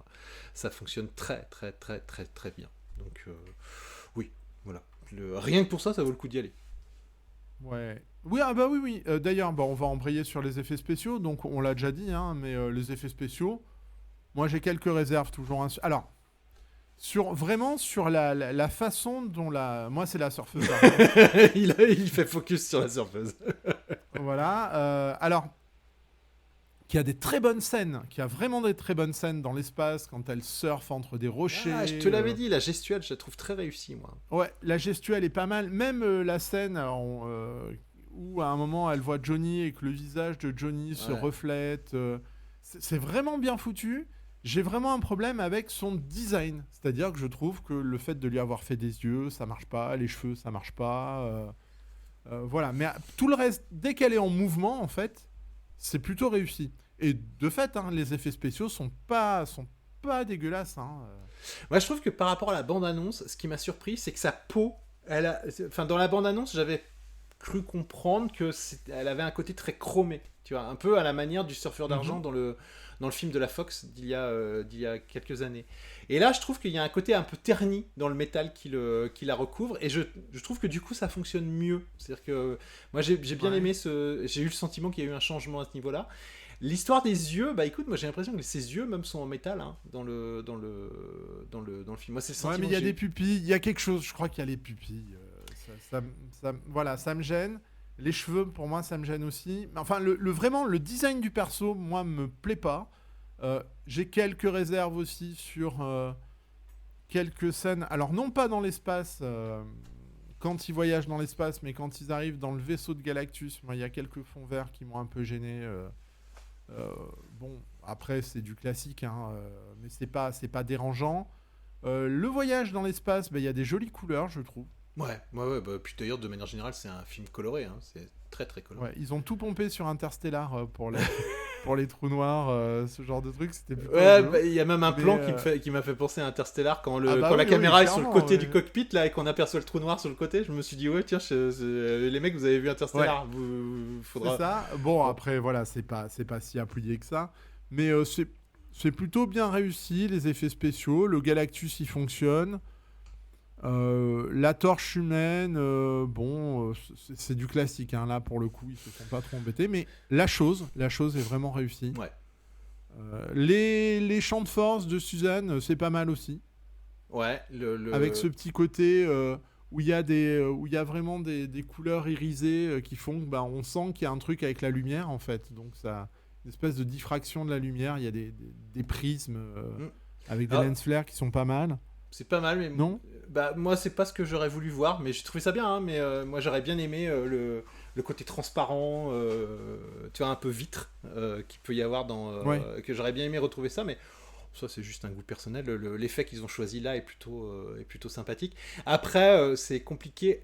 ça fonctionne très bien. Donc, oui, voilà. Rien que pour ça, ça vaut le coup d'y aller. Ouais. Oui, ah bah oui. D'ailleurs, on va embrayer sur les effets spéciaux. Donc, on l'a déjà dit, hein, mais les effets spéciaux, moi, j'ai quelques réserves toujours. Alors, vraiment, sur la façon dont Moi, c'est la surfeuse d'argent. Il fait focus sur la surfeuse. Voilà. Alors, qui a des très bonnes scènes, qui a vraiment des très bonnes scènes dans l'espace, quand elle surfe entre des rochers. Ah, je te l'avais dit, la gestuelle, je la trouve très réussie, moi. Ouais, la gestuelle est pas mal. Même la scène où à un moment elle voit Johnny et que le visage de Johnny se Ouais. reflète. C'est vraiment bien foutu. J'ai vraiment un problème avec son design. C'est-à-dire que je trouve que le fait de lui avoir fait des yeux, ça marche pas. Les cheveux, ça marche pas. Voilà. Mais tout le reste, dès qu'elle est en mouvement, en fait, c'est plutôt réussi. Et de fait, hein, les effets spéciaux sont pas dégueulasses. Hein. Moi, je trouve que par rapport à la bande-annonce, ce qui m'a surpris, c'est que sa peau, enfin, dans la bande-annonce, j'avais cru comprendre elle avait un côté très chromé, tu vois, un peu à la manière du surfeur d'argent Mhm. dans le film de la Fox d'il y a quelques années. Et là, je trouve qu'il y a un côté un peu terni dans le métal qui la recouvre, et je trouve que du coup, ça fonctionne mieux. C'est-à-dire que moi, j'ai bien Ouais. aimé j'ai eu le sentiment qu'il y a eu un changement à ce niveau-là. L'histoire des yeux, bah écoute, moi j'ai l'impression que ses yeux même sont en métal hein, dans le film. Moi c'est le Ouais, sentiment mais il que y a j'ai des eu. pupilles, il y a quelque chose, je crois qu'il y a les pupilles. Voilà, ça me gêne. Les cheveux, pour moi, ça me gêne aussi. Mais enfin, vraiment, le design du perso, moi, me plaît pas. J'ai quelques réserves aussi sur quelques scènes. Alors, non pas dans l'espace, quand ils voyagent dans l'espace, mais quand ils arrivent dans le vaisseau de Galactus, moi, il y a quelques fonds verts qui m'ont un peu gêné. Bon, après, c'est du classique, hein, mais c'est pas dérangeant. Le voyage dans l'espace, il y a des jolies couleurs, je trouve. Ouais, bah, puis d'ailleurs de manière générale c'est un film coloré, hein, c'est très coloré. Ouais, ils ont tout pompé sur Interstellar pour les trous noirs, ce genre de truc, c'était plutôt Ouais, rigolo. bah, il y a même un Mais, plan qui m'a fait penser à Interstellar quand, Ah bah quand la oui, caméra est sur le clairement, côté ouais. du cockpit là et qu'on aperçoit le trou noir sur le côté. Je me suis dit, ouais, tiens, les mecs, vous avez vu Interstellar, C'est faudra. ça. Bon, Bon. après, voilà, c'est pas si appuyé que ça. Mais c'est plutôt bien réussi, les effets spéciaux. Le Galactus, il fonctionne. La torche humaine, bon, c'est du classique. Hein, là, pour le coup, ils se sont pas trop embêtés. Mais la chose est vraiment réussie. Ouais. Les champs de force de Suzanne, c'est pas mal aussi. Ouais, Avec ce petit côté où il y a vraiment des couleurs irisées qui font que on sent qu'il y a un truc avec la lumière, en fait. Donc, ça, une espèce de diffraction de la lumière. Il y a des prismes Mm. avec des Ah, lens flares qui sont pas mal. c'est pas mal, mais Non? bah moi c'est pas ce que j'aurais voulu voir, mais j'ai trouvé ça bien. Hein, mais moi j'aurais bien aimé le côté transparent, tu vois un peu vitre qu'il peut y avoir Ouais. que j'aurais bien aimé retrouver ça, mais ça c'est juste un goût personnel. L'effet qu'ils ont choisi là est plutôt sympathique. Après c'est compliqué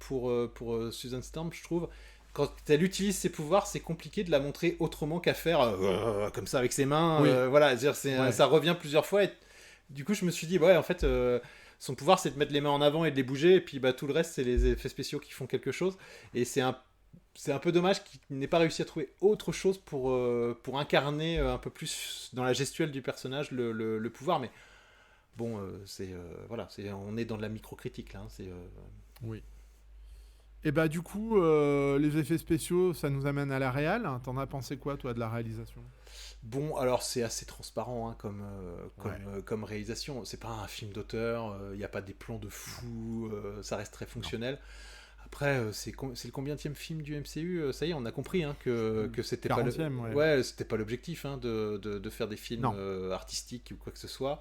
pour Susan Storm, je trouve. Quand elle utilise ses pouvoirs, c'est compliqué de la montrer autrement qu'à faire comme ça avec ses mains. Oui. Voilà, c'est-à-dire, Ouais. ça revient plusieurs fois. du coup, je me suis dit, ouais, en fait, son pouvoir, c'est de mettre les mains en avant et de les bouger, et puis bah, tout le reste, c'est les effets spéciaux qui font quelque chose. Et c'est un peu dommage qu'il n'ait pas réussi à trouver autre chose pour incarner un peu plus dans la gestuelle du personnage le pouvoir. Mais bon, voilà, on est dans de la microcritique là. Oui. Et bah du coup, les effets spéciaux, ça nous amène à la réal. T'en as pensé quoi, toi, de la réalisation? Bon, alors c'est assez transparent hein, Ouais. comme réalisation. C'est pas un film d'auteur, il n'y a pas des plans de fou, ça reste très Non. fonctionnel. Après, c'est le combienième film du MCU ça y est, on a compris hein, que c'était pas 40e, ouais. ouais, c'était pas l'objectif hein, de faire des films Non. artistiques ou quoi que ce soit.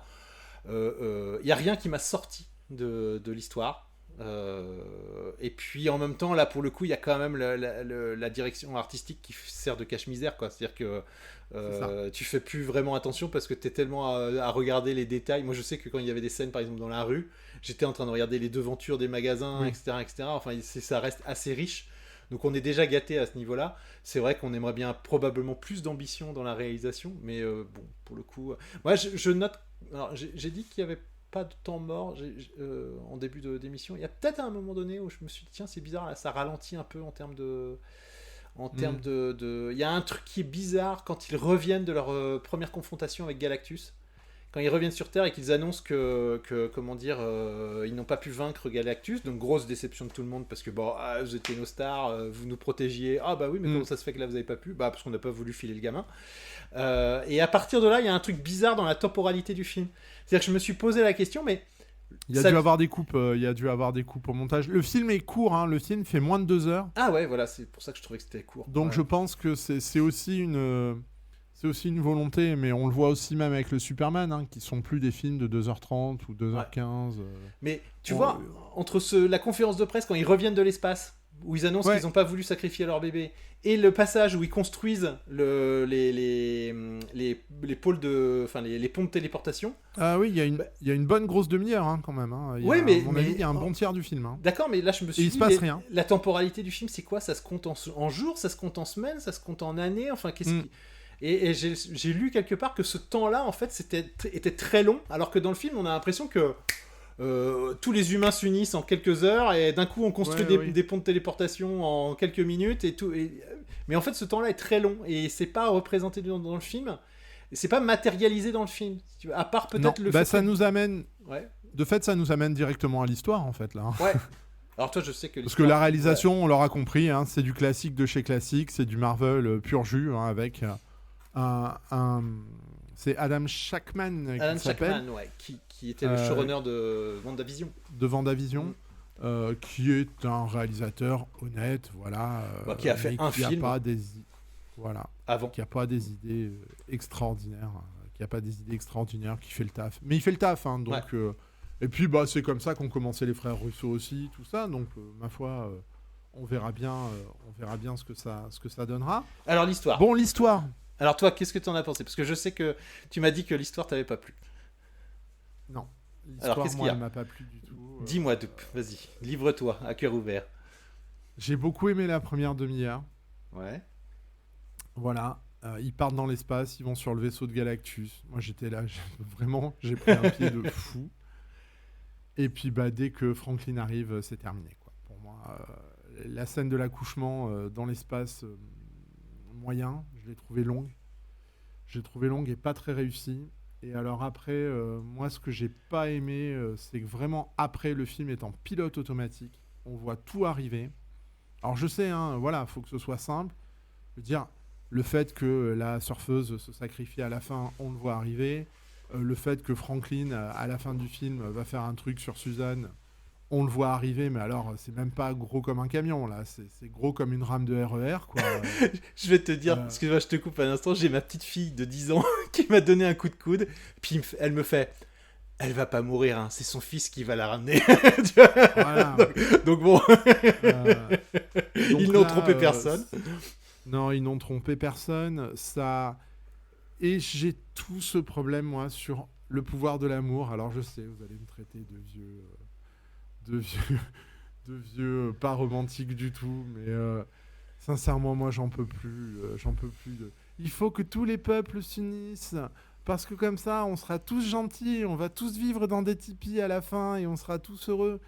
Il y a rien qui m'a sorti de l'histoire. Et puis en même temps, là pour le coup, il y a quand même la direction artistique qui sert de cache-misère, quoi. C'est-à-dire que C'est ça. tu fais plus vraiment attention parce que tu es tellement à regarder les détails. Moi, je sais que quand il y avait des scènes, par exemple, dans la rue, j'étais en train de regarder les devantures des magasins, Oui. etc., etc. Enfin, ça reste assez riche. Donc on est déjà gâté à ce niveau-là. C'est vrai qu'on aimerait bien probablement plus d'ambition dans la réalisation, mais bon, pour le coup, moi je note. Alors j'ai dit qu'il y avait pas de temps mort en début d'émission. Il y a peut-être un moment donné où je me suis dit tiens c'est bizarre, là, ça ralentit un peu en termes de Hmm. Il y a un truc qui est bizarre quand ils reviennent de leur première confrontation avec Galactus. Quand ils reviennent sur Terre et qu'ils annoncent comment dire, ils n'ont pas pu vaincre Galactus, donc grosse déception de tout le monde parce que bon, vous étiez nos stars, vous nous protégiez. Ah bah oui, mais Hmm. comment ça se fait que là vous avez pas pu? Bah parce qu'on n'a pas voulu filer le gamin. Et à partir de là, il y a un truc bizarre dans la temporalité du film. C'est-à-dire que je me suis posé la question, mais Il y a ça... dû avoir des coupes. Il y a dû avoir des coupes au montage. Le film est court. Hein. Le film fait moins de 2 heures. Ah ouais, voilà, c'est pour ça que je trouvais que c'était court. Donc Ouais. je pense que c'est aussi une volonté, mais on le voit aussi même avec le Superman, hein, qui sont plus des films de 2h30 ou Ouais. 2h15. Mais tu On- vois, entre la conférence de presse quand ils reviennent de l'espace, où ils annoncent qu'ils Ouais. n'ont pas voulu sacrifier leur bébé, et le passage où ils construisent les pôles enfin les ponts de téléportation. Ah oui, Bah, il y a une bonne grosse demi-heure hein, quand même. Hein. ouais, À mon avis, il y a un bon tiers du film. Hein. d'accord, mais là je me Et suis il se dit, passe rien. la temporalité du film, c'est quoi? Ça se compte en jours, ça se compte en semaines, ça se compte en années, enfin qu'est-ce Hmm. qui... Et j'ai lu quelque part que ce temps-là, en fait, était très long, alors que dans le film, on a l'impression que tous les humains s'unissent en quelques heures et d'un coup on construit Ouais, oui. des ponts de téléportation en quelques minutes et tout. Mais en fait, ce temps-là est très long et c'est pas représenté dans le film. Et c'est pas matérialisé dans le film. Si tu veux. À part Non, peut-être le bah fait que. ça nous amène. Ouais. De fait, ça nous amène directement à l'histoire en fait là. Hein. Ouais. Alors toi, je sais que Parce que l'histoire. la Ouais. réalisation, on l'aura compris, hein, c'est du classique de chez classique, c'est du Marvel pur jus, hein, avec un- c'est Adam Shackman Alan qu'il s'appelle, Shackman, ouais, qui était le euh, showrunner de WandaVision. de Mm. Vendavision, qui est un réalisateur honnête, voilà, Bah, qui a fait mais un qui a film pas voilà, avant. qui a pas des idées extraordinaires, qui a pas des idées extraordinaires, qui fait le taf. Mais il fait le taf, hein, Ouais. donc. Et puis bah c'est comme ça qu'ont commencé les frères Russo aussi, tout ça. Donc ma foi, on verra bien ce que ça donnera. Alors l'histoire. Bon, l'histoire. Alors toi, qu'est-ce que tu en as pensé? Parce que je sais que tu m'as dit que l'histoire t'avait pas plu. Non, Alors l'histoire, qu'est-ce qu'il moi, y elle a? m'a pas plu du tout. Dis-moi, Dup, vas-y, livre-toi à cœur ouvert. J'ai beaucoup aimé la première demi-heure. Ouais. Voilà. Ils partent dans l'espace, ils vont sur le vaisseau de Galactus. Moi, j'étais là, vraiment, j'ai pris un pied de fou. Et puis, bah, dès que Franklin arrive, c'est terminé, quoi. Pour moi, la scène de l'accouchement dans l'espace moyen, je l'ai trouvée longue. Je l'ai trouvée longue et pas très réussie. Et alors après, moi, ce que j'ai pas aimé, c'est que vraiment après, le film est en pilote automatique. On voit tout arriver. Alors je sais, hein, voilà, faut que ce soit simple. Je veux dire, le fait que la surfeuse se sacrifie à la fin, on le voit arriver. Le fait que Franklin, à la fin du film, va faire un truc sur Suzanne, on le voit arriver, mais alors c'est même pas gros comme un camion, là. C'est gros comme une rame de RER, quoi. Je vais te dire, Euh, excuse-moi, je te coupe un instant, j'ai ma petite fille de 10 ans qui m'a donné un coup de coude, puis elle me fait, elle va pas mourir, hein, c'est son fils qui va la ramener. Tu vois. voilà. Donc bon, Euh, ils donc n'ont là, trompé personne. non, ils n'ont trompé personne. Ça. Et j'ai tout ce problème, moi, sur le pouvoir de l'amour. Alors je sais, vous allez me traiter de vieux, de vieux, pas romantique du tout, mais sincèrement, moi, j'en peux plus. J'en peux plus. Il faut que tous les peuples s'unissent parce que comme ça, on sera tous gentils, on va tous vivre dans des tipis à la fin et on sera tous heureux.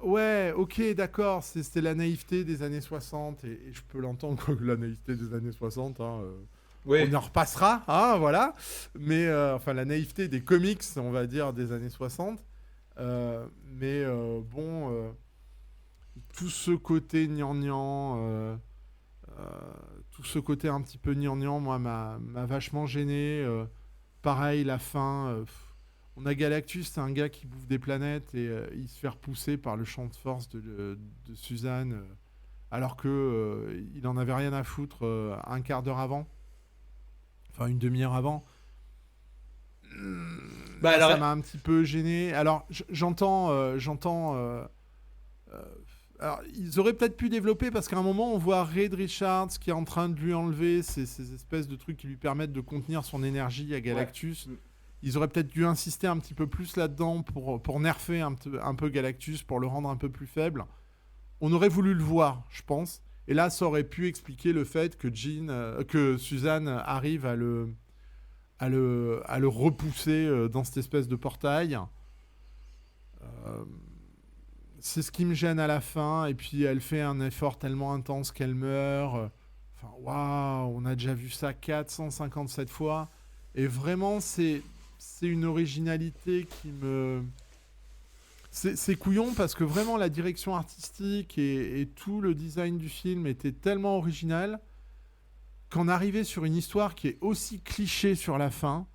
Ouais, ok, d'accord, c'était la naïveté des années 60 et je peux l'entendre, quoi, la naïveté des années 60, hein, Oui. on y en repassera, hein, voilà. Mais, enfin, la naïveté des comics, on va dire, des années 60. Mais bon, tout ce côté gnangnan, tout ce côté un petit peu gnangnan, moi, m'a vachement gêné. Pareil, la fin. On a Galactus, c'est un gars qui bouffe des planètes et il se fait repousser par le champ de force de Suzanne, alors que il en avait rien à foutre un quart d'heure avant, enfin une demi-heure avant. Bah, Là, alors, ça m'a un petit peu gêné. Alors, j'entends. Alors, ils auraient peut-être pu développer parce qu'à un moment, on voit Reed Richards qui est en train de lui enlever ces espèces de trucs qui lui permettent de contenir son énergie à Galactus. Ouais. Ils auraient peut-être dû insister un petit peu plus là-dedans pour nerfer un peu Galactus, pour le rendre un peu plus faible. On aurait voulu le voir, je pense. Et là, ça aurait pu expliquer le fait que Suzanne arrive à le repousser dans cette espèce de portail. C'est ce qui me gêne à la fin. Et puis, elle fait un effort tellement intense qu'elle meurt. Enfin, waouh, on a déjà vu ça 457 fois. Et vraiment, c'est une originalité qui me... C'est couillon parce que vraiment, la direction artistique et tout le design du film était tellement original qu'en arriver sur une histoire qui est aussi cliché sur la fin,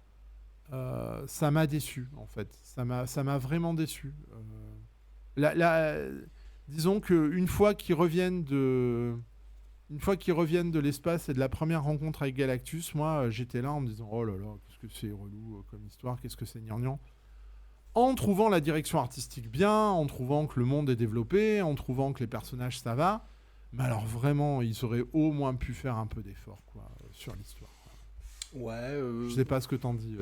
ça m'a déçu, en fait. Ça m'a vraiment déçu. Disons qu'une fois qu'ils reviennent de l'espace et de la première rencontre avec Galactus, moi, j'étais là en me disant « Oh là là, qu'est-ce que c'est relou comme histoire, qu'est-ce que c'est gnangnan ?» En trouvant la direction artistique bien, en trouvant que le monde est développé, en trouvant que les personnages, ça va. Mais alors vraiment, ils auraient au moins pu faire un peu d'effort, quoi, sur l'histoire. ouais. Je sais pas ce que t'en dis.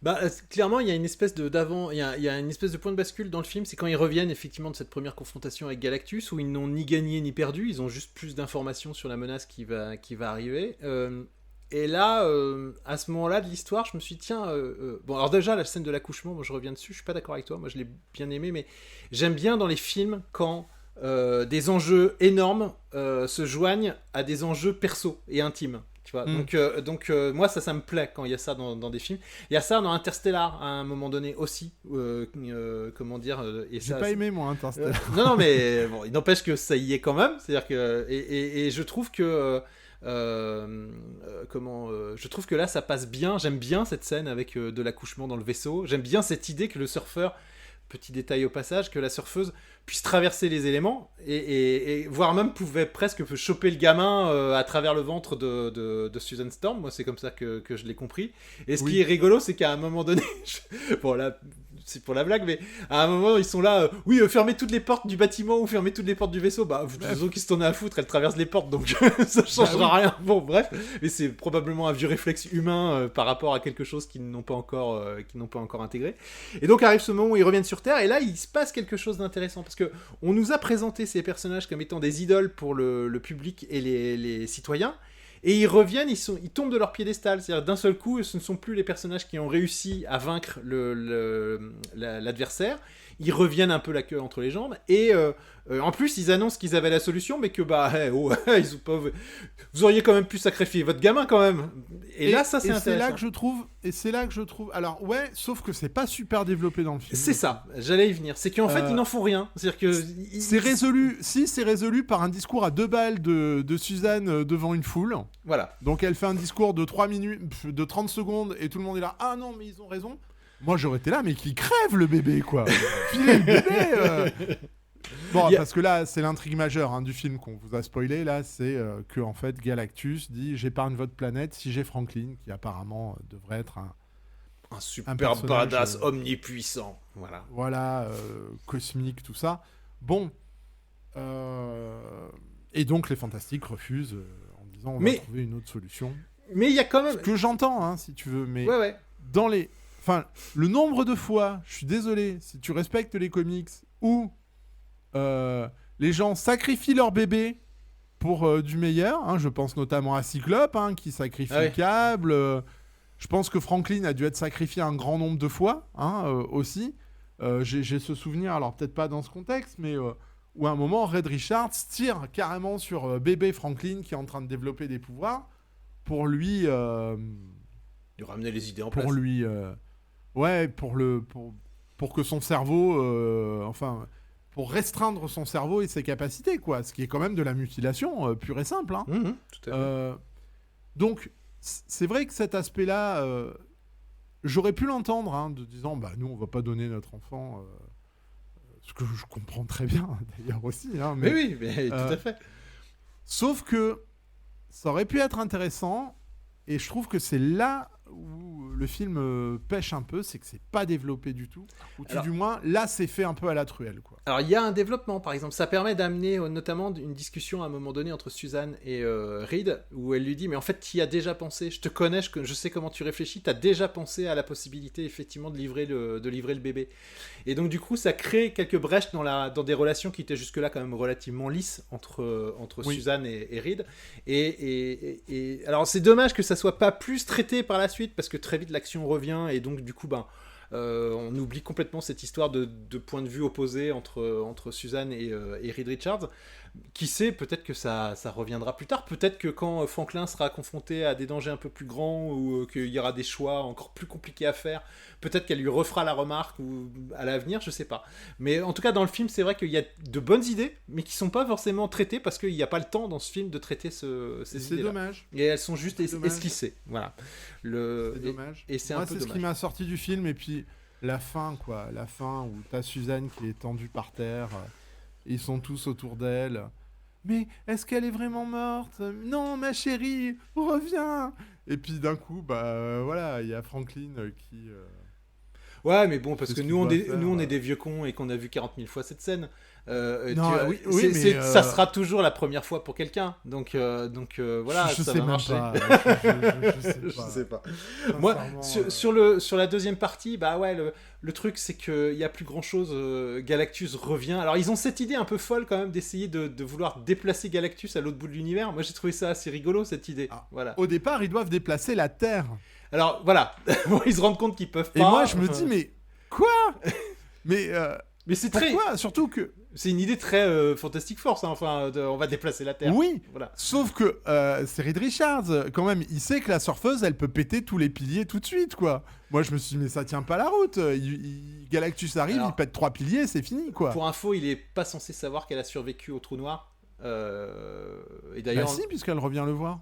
Bah, clairement, il y a une espèce il y a une espèce de point de bascule dans le film, c'est quand ils reviennent effectivement de cette première confrontation avec Galactus, où ils n'ont ni gagné ni perdu, ils ont juste plus d'informations sur la menace qui va arriver. Et là, à ce moment-là de l'histoire, je me suis dit, tiens, bon, alors déjà, la scène de l'accouchement, moi je reviens dessus, je suis pas d'accord avec toi, moi je l'ai bien aimé, mais j'aime bien dans les films quand des enjeux énormes se joignent à des enjeux perso et intimes. Tu vois, donc moi ça me plaît quand il y a ça dans des films. Il y a ça dans Interstellar à un moment donné aussi. Comment dire et J'ai ça, pas aimé, moi, Interstellar. non, mais bon, il n'empêche que ça y est quand même. C'est-à-dire que et je trouve que je trouve que là ça passe bien. J'aime bien cette scène avec de l'accouchement dans le vaisseau. J'aime bien cette idée que le surfeur, petit détail au passage, que la surfeuse puisse traverser les éléments et voire même pouvait presque choper le gamin à travers le ventre de Susan Storm. Moi, c'est comme ça que je l'ai compris. Et ce qui est rigolo, c'est qu'à un moment donné, bon là, c'est pour la blague, mais à un moment, ils sont là, oui, fermez toutes les portes du bâtiment ou fermez toutes les portes du vaisseau. Bah, de toute façon, qui se tourne à foutre, elle traverse les portes, donc ça changera rien. Bon, bref, mais c'est probablement un vieux réflexe humain par rapport à quelque chose qu'ils n'ont pas encore intégré. Et donc arrive ce moment où ils reviennent sur Terre, et là, il se passe quelque chose d'intéressant, parce que on nous a présenté ces personnages comme étant des idoles pour le public et les citoyens. Et ils reviennent, ils tombent de leur piédestal. C'est-à-dire d'un seul coup, ce ne sont plus les personnages qui ont réussi à vaincre l'adversaire. Ils reviennent un peu la queue entre les jambes. Et en plus, ils annoncent qu'ils avaient la solution, mais que ils ont pas... Vous auriez quand même pu sacrifier votre gamin quand même. Et là, ça c'est intéressant. C'est là que je trouve. Alors ouais, sauf que c'est pas super développé dans le film. C'est ça. J'allais y venir. C'est qu'en fait, ils n'en font rien. C'est-à-dire que c'est résolu. Si c'est résolu par un discours à 2 balles de Suzanne devant une foule. Voilà. Donc elle fait un discours de 3 minutes, de 30 secondes, et tout le monde est là. Ah non, mais ils ont raison. Moi j'aurais été là, mais qu'il crève le bébé, quoi. Filez le bébé. Bon, parce que là, c'est l'intrigue majeure du film qu'on vous a spoilé. Là, c'est que en fait, Galactus dit j'épargne votre planète si j'ai Franklin, qui apparemment devrait être un super badass omnipuissant. Voilà, cosmique, tout ça. Bon. Et donc, les Fantastiques refusent en disant on va trouver une autre solution. Mais il y a quand même. Ce que j'entends, si tu veux. Mais ouais. Dans les. Enfin, le nombre de fois, je suis désolé, si tu respectes les comics, où les gens sacrifient leur bébé pour du meilleur. Je pense notamment à Cyclope, qui sacrifie le câble. Je pense que Franklin a dû être sacrifié un grand nombre de fois, hein, aussi. J'ai ce souvenir, alors peut-être pas dans ce contexte, mais où à un moment, Red Richards tire carrément sur bébé Franklin qui est en train de développer des pouvoirs pour lui... De ramener les idées en pour place. lui... ouais, pour que son cerveau... pour restreindre son cerveau et ses capacités, quoi. Ce qui est quand même de la mutilation pure et simple, hein. Tout à fait. Donc, c'est vrai que cet aspect-là, j'aurais pu l'entendre, hein, de disant, bah nous, on va pas donner notre enfant, ce que je comprends très bien, d'ailleurs aussi. Hein, Mais oui, mais tout à fait. Sauf que ça aurait pu être intéressant, et je trouve que c'est là où le film pêche un peu, c'est que c'est pas développé du tout, ou Alors- du moins, là, c'est fait un peu à la truelle, quoi. Alors, il y a un développement, par exemple. Ça permet d'amener notamment une discussion à un moment donné entre Suzanne et Reed, où elle lui dit, mais en fait, tu y as déjà pensé, je te connais, je sais comment tu réfléchis, tu as déjà pensé à la possibilité, effectivement, de livrer le bébé. Et donc, du coup, ça crée quelques brèches dans des relations qui étaient jusque-là quand même relativement lisses entre Oui. Suzanne et Reed. Et alors, c'est dommage que ça soit pas plus traité par la suite, parce que très vite, l'action revient, et donc, du coup, on oublie complètement cette histoire de points de vue opposés entre Suzanne et Reed Richards. Qui sait, peut-être que ça reviendra plus tard. Peut-être que quand Franklin sera confronté à des dangers un peu plus grands ou qu'il y aura des choix encore plus compliqués à faire, peut-être qu'elle lui refera la remarque ou à l'avenir, je sais pas. Mais en tout cas, dans le film, c'est vrai qu'il y a de bonnes idées, mais qui sont pas forcément traitées parce qu'il n'y a pas le temps dans ce film de traiter ces C'est idées-là. dommage. Et elles sont juste C'est dommage. esquissées. Voilà. C'est dommage. Et c'est Moi, un peu c'est ce qui dommage. m'a sorti du film. Et puis, la fin, quoi. La fin où t'as Suzanne qui est tendue par terre. Ils sont tous autour d'elle. Mais est-ce qu'elle est vraiment morte? Non, ma chérie, reviens. Et puis d'un coup, voilà, il y a Franklin qui... Ouais, mais bon, parce C'est que ce nous, qu'il doit faire, on est des vieux cons et qu'on a vu 40 000 fois cette scène. Non, oui, mais, ça sera toujours la première fois pour quelqu'un. Donc voilà, je ça sais va même marcher. pas. Je sais pas. Moi, Sincèrement, sur la deuxième partie, bah ouais, le truc, c'est qu'il n'y a plus grand chose. Galactus revient. Alors, ils ont cette idée un peu folle quand même d'essayer de vouloir déplacer Galactus à l'autre bout de l'univers. Moi, j'ai trouvé ça assez rigolo, cette idée. Ah, Voilà. au départ, ils doivent déplacer la Terre. Alors, voilà. Ils se rendent compte qu'ils peuvent pas. Et moi, je me dis, mais quoi? Mais Mais c'est très. pourquoi? Surtout que... C'est une idée très Fantastic Force, hein. Enfin, on va déplacer la Terre. Oui, Voilà. sauf que c'est Reed Richards, quand même, il sait que la surfeuse, elle peut péter tous les piliers tout de suite, quoi. Moi, je me suis dit, mais ça tient pas la route. Galactus arrive, Alors, il pète 3 piliers, c'est fini, quoi. Pour info, il est pas censé savoir qu'elle a survécu au trou noir. Et Bah d'ailleurs, si, puisqu'elle revient le voir.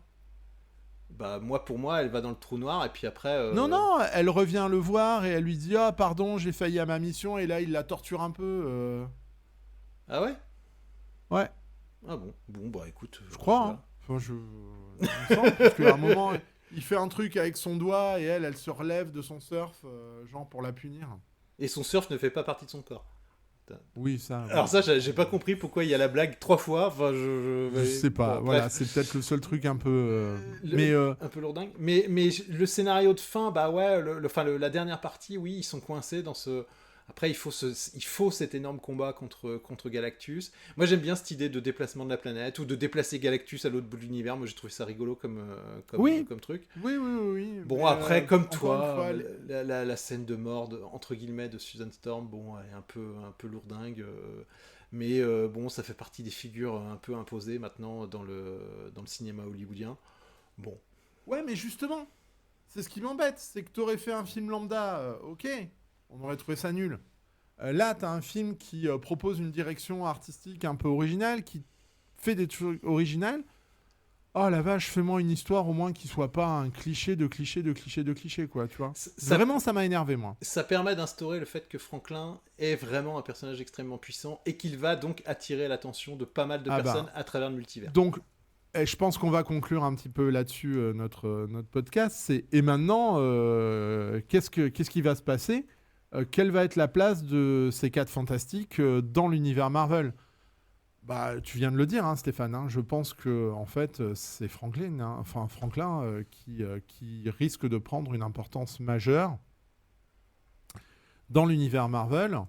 pour moi, elle va dans le trou noir et puis après. Non, elle revient le voir et elle lui dit, ah, pardon, j'ai failli à ma mission, et là, il la torture un peu. Ah ouais. Ouais, Ah bon, bah écoute. je crois, voilà. hein. Enfin, il me semble, parce qu'à un moment, il fait un truc avec son doigt, et elle se relève de son surf, genre pour la punir. Et son surf ne fait pas partie de son corps. Oui, ça... Alors ça, j'ai pas compris pourquoi il y a la blague 3 fois. Enfin, Je sais pas, bon, voilà, bref. c'est peut-être le seul truc un peu... Le- Mais un peu lourdingue. Mais le scénario de fin, bah ouais, la dernière partie, oui, ils sont coincés dans ce. Après, il faut cet énorme combat contre Galactus. Moi, j'aime bien cette idée de déplacement de la planète ou de déplacer Galactus à l'autre bout de l'univers. Moi, j'ai trouvé ça rigolo comme Oui. truc. oui. Bon, Mais, après, comme encore toi, une fois, la scène de mort, entre guillemets, de Susan Storm, bon, elle est un peu lourdingue. Mais bon, ça fait partie des figures un peu imposées maintenant dans le cinéma hollywoodien. Bon. Ouais, mais justement, c'est ce qui m'embête, c'est que t'aurais fait un film lambda, ok, on aurait trouvé ça nul. Là, t'as un film qui propose une direction artistique un peu originale, qui fait des trucs originaux. Oh la vache, fais-moi une histoire au moins qui soit pas un cliché de cliché de cliché de cliché, quoi, tu vois. Vraiment, ça m'a énervé, moi. Ça permet d'instaurer le fait que Franklin est vraiment un personnage extrêmement puissant et qu'il va donc attirer l'attention de pas mal de personnes à travers le multivers. Donc, je pense qu'on va conclure un petit peu là-dessus notre podcast. Et maintenant, qu'est-ce qui va se passer? Quelle va être la place de ces 4 fantastiques dans l'univers Marvel? Bah, tu viens de le dire, hein, Stéphane. Hein, je pense que en fait, c'est Franklin qui risque de prendre une importance majeure dans l'univers Marvel,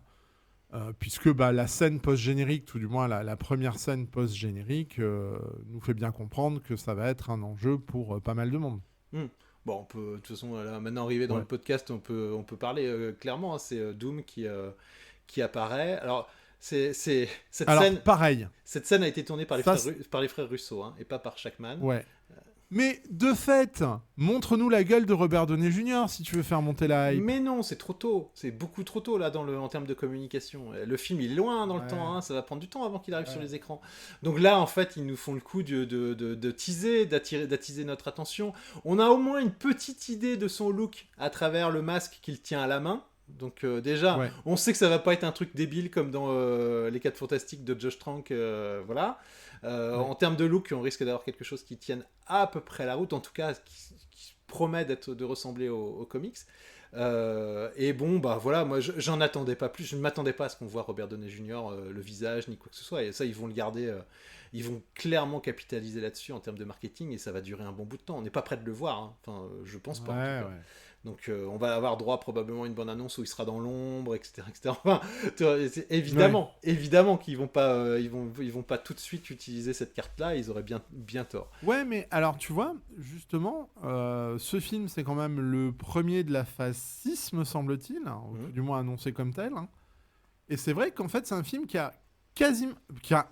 puisque la scène post-générique, tout du moins la première scène post-générique, nous fait bien comprendre que ça va être un enjeu pour pas mal de monde. Bon, on peut, de toute façon, là, maintenant arrivé dans Ouais. le podcast, on peut parler clairement. Hein, c'est Doom qui apparaît. Alors, Alors, pareil. cette scène a été tournée par Ça, par les frères Russo, hein, et pas par Shackman. ouais. Mais de fait, montre-nous la gueule de Robert Downey Jr. si tu veux faire monter la hype. Mais non, c'est trop tôt. C'est beaucoup trop tôt là en termes de communication. Le film il est loin dans le Ouais. temps. Hein, ça va prendre du temps avant qu'il arrive Ouais. sur les écrans. Donc là, en fait, ils nous font le coup de teaser, d'attiser notre attention. On a au moins une petite idée de son look à travers le masque qu'il tient à la main. Donc déjà, Ouais. on sait que ça va pas être un truc débile comme dans Les 4 Fantastiques de Josh Trank, voilà. Ouais. En termes de look, on risque d'avoir quelque chose qui tienne à peu près la route, en tout cas qui promet de ressembler aux comics. Et bon, bah voilà, moi j'en attendais pas plus, je ne m'attendais pas à ce qu'on voit Robert Downey Jr. Le visage ni quoi que ce soit, et ça ils vont le garder, ils vont clairement capitaliser là-dessus en termes de marketing, et ça va durer un bon bout de temps. On n'est pas prêt de le voir, hein. Enfin, je pense pas en tout cas. Ouais. Donc on va avoir droit probablement à une bande-annonce où il sera dans l'ombre, etc., etc. Enfin, évidemment qu'ils vont pas, ils vont pas tout de suite utiliser cette carte-là. Ils auraient bien tort. Ouais, mais alors tu vois, justement, ce film c'est quand même le premier de la phase 6, me semble-t-il, hein, ou tout du moins annoncé comme tel. Hein. Et c'est vrai qu'en fait c'est un film qui a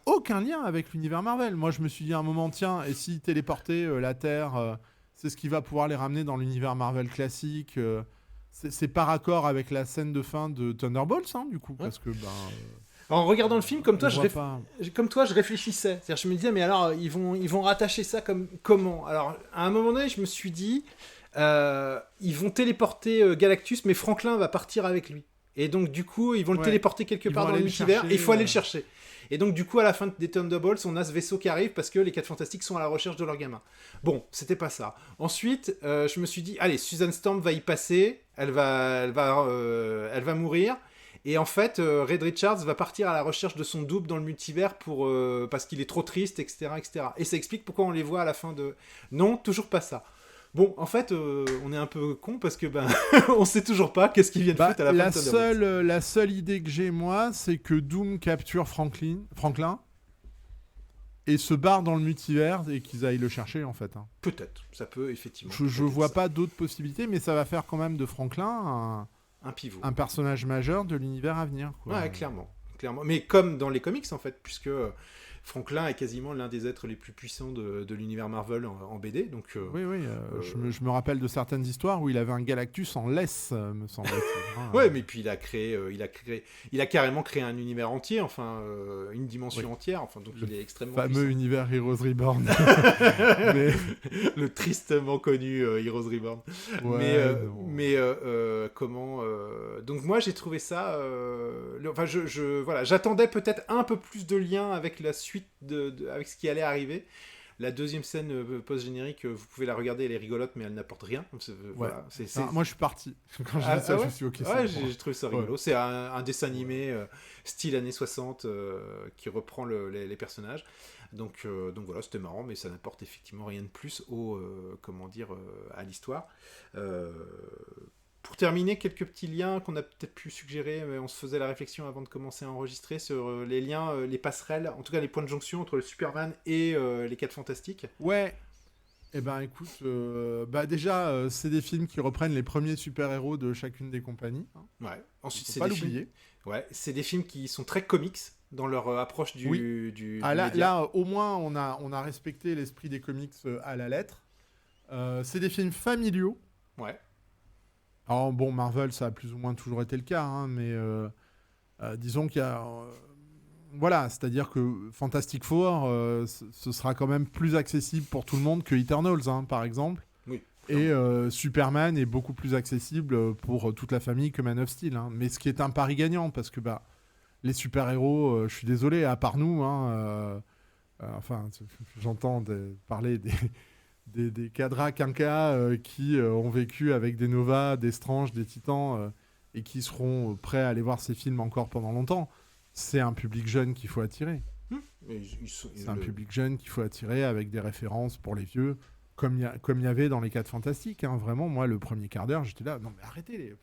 aucun lien avec l'univers Marvel. Moi je me suis dit à un moment, tiens, et si téléporter la Terre, c'est ce qui va pouvoir les ramener dans l'univers Marvel classique. C'est par accord avec la scène de fin de Thunderbolts, hein, du coup, parce que En regardant le film, comme toi, je réfléchissais. C'est-à-dire, je me disais, mais alors, ils vont rattacher ça comment? Alors, à un moment donné, je me suis dit, ils vont téléporter Galactus, mais Franklin va partir avec lui. Et donc, du coup, ils vont le téléporter quelque part dans le multivers, et il faut aller le chercher. Et donc, du coup, à la fin des Thunderbolts, on a ce vaisseau qui arrive parce que les 4 Fantastiques sont à la recherche de leur gamin. Bon, c'était pas ça. Ensuite, je me suis dit, allez, Susan Storm va y passer, elle va mourir. Et en fait, Reed Richards va partir à la recherche de son double dans le multivers parce qu'il est trop triste, etc., etc. Et ça explique pourquoi on les voit à la fin de... Non, toujours pas ça. Bon, en fait, on est un peu con parce que on sait toujours pas qu'est-ce qu'ils viennent foutre à la fin de Thunderbolts. La seule idée que j'ai, moi, c'est que Doom capture Franklin et se barre dans le multivers et qu'ils aillent le chercher, en fait. Hein. Peut-être, ça peut effectivement. Je vois pas d'autres possibilités, mais ça va faire quand même de Franklin un pivot. Un personnage majeur de l'univers à venir. Quoi. Ouais, clairement. Mais comme dans les comics, en fait, puisque Franklin est quasiment l'un des êtres les plus puissants de l'univers Marvel en BD. Donc, oui, je me rappelle de certaines histoires où il avait un Galactus en laisse, me semble-t-il. Hein. Ouais, mais puis il a carrément créé un univers entier, enfin, une dimension entière, enfin, donc il est extrêmement fameux puissant. Univers Heroes Reborn. Mais... le tristement connu Heroes Reborn. Ouais, mais comment... Donc moi, j'ai trouvé ça... Enfin, voilà, j'attendais peut-être un peu plus de lien avec la suite avec ce qui allait arriver. La deuxième scène post-générique, vous pouvez la regarder, elle est rigolote, mais elle n'apporte rien. Voilà, moi, je suis parti. Quand j'ai vu ça, je me suis dit, ok, ouais, j'ai trouvé ça rigolo. Ouais. C'est un dessin animé style années 60 qui reprend les personnages. Donc voilà, c'était marrant, mais ça n'apporte effectivement rien de plus à l'histoire. Pour terminer, quelques petits liens qu'on a peut-être pu suggérer, mais on se faisait la réflexion avant de commencer à enregistrer sur les liens, les passerelles, en tout cas les points de jonction entre le Superman et les 4 Fantastiques. Ouais. Eh ben écoute, déjà, c'est des films qui reprennent les premiers super-héros de chacune des compagnies. Hein. Ouais. Ensuite, c'est des films... Ouais, c'est des films qui sont très comics dans leur approche du là, au moins, on a respecté l'esprit des comics à la lettre. C'est des films familiaux. Ouais. Alors bon, Marvel, ça a plus ou moins toujours été le cas, hein, mais disons qu'il y a... voilà, c'est-à-dire que Fantastic Four, ce sera quand même plus accessible pour tout le monde que Eternals, hein, par exemple. Oui. Et Superman est beaucoup plus accessible pour toute la famille que Man of Steel. Hein. Mais ce qui est un pari gagnant, parce que les super-héros, je suis désolé, à part nous, hein, j'entends parler des cadras quinquas qui ont vécu avec des Nova, des Strange, des Titans, et qui seront prêts à aller voir ces films encore pendant longtemps. C'est un public jeune qu'il faut attirer. C'est un public jeune qu'il faut attirer avec des références pour les vieux, comme il y avait dans les 4 Fantastiques. Hein. Vraiment, moi, le premier quart d'heure, j'étais là, non mais arrêtez,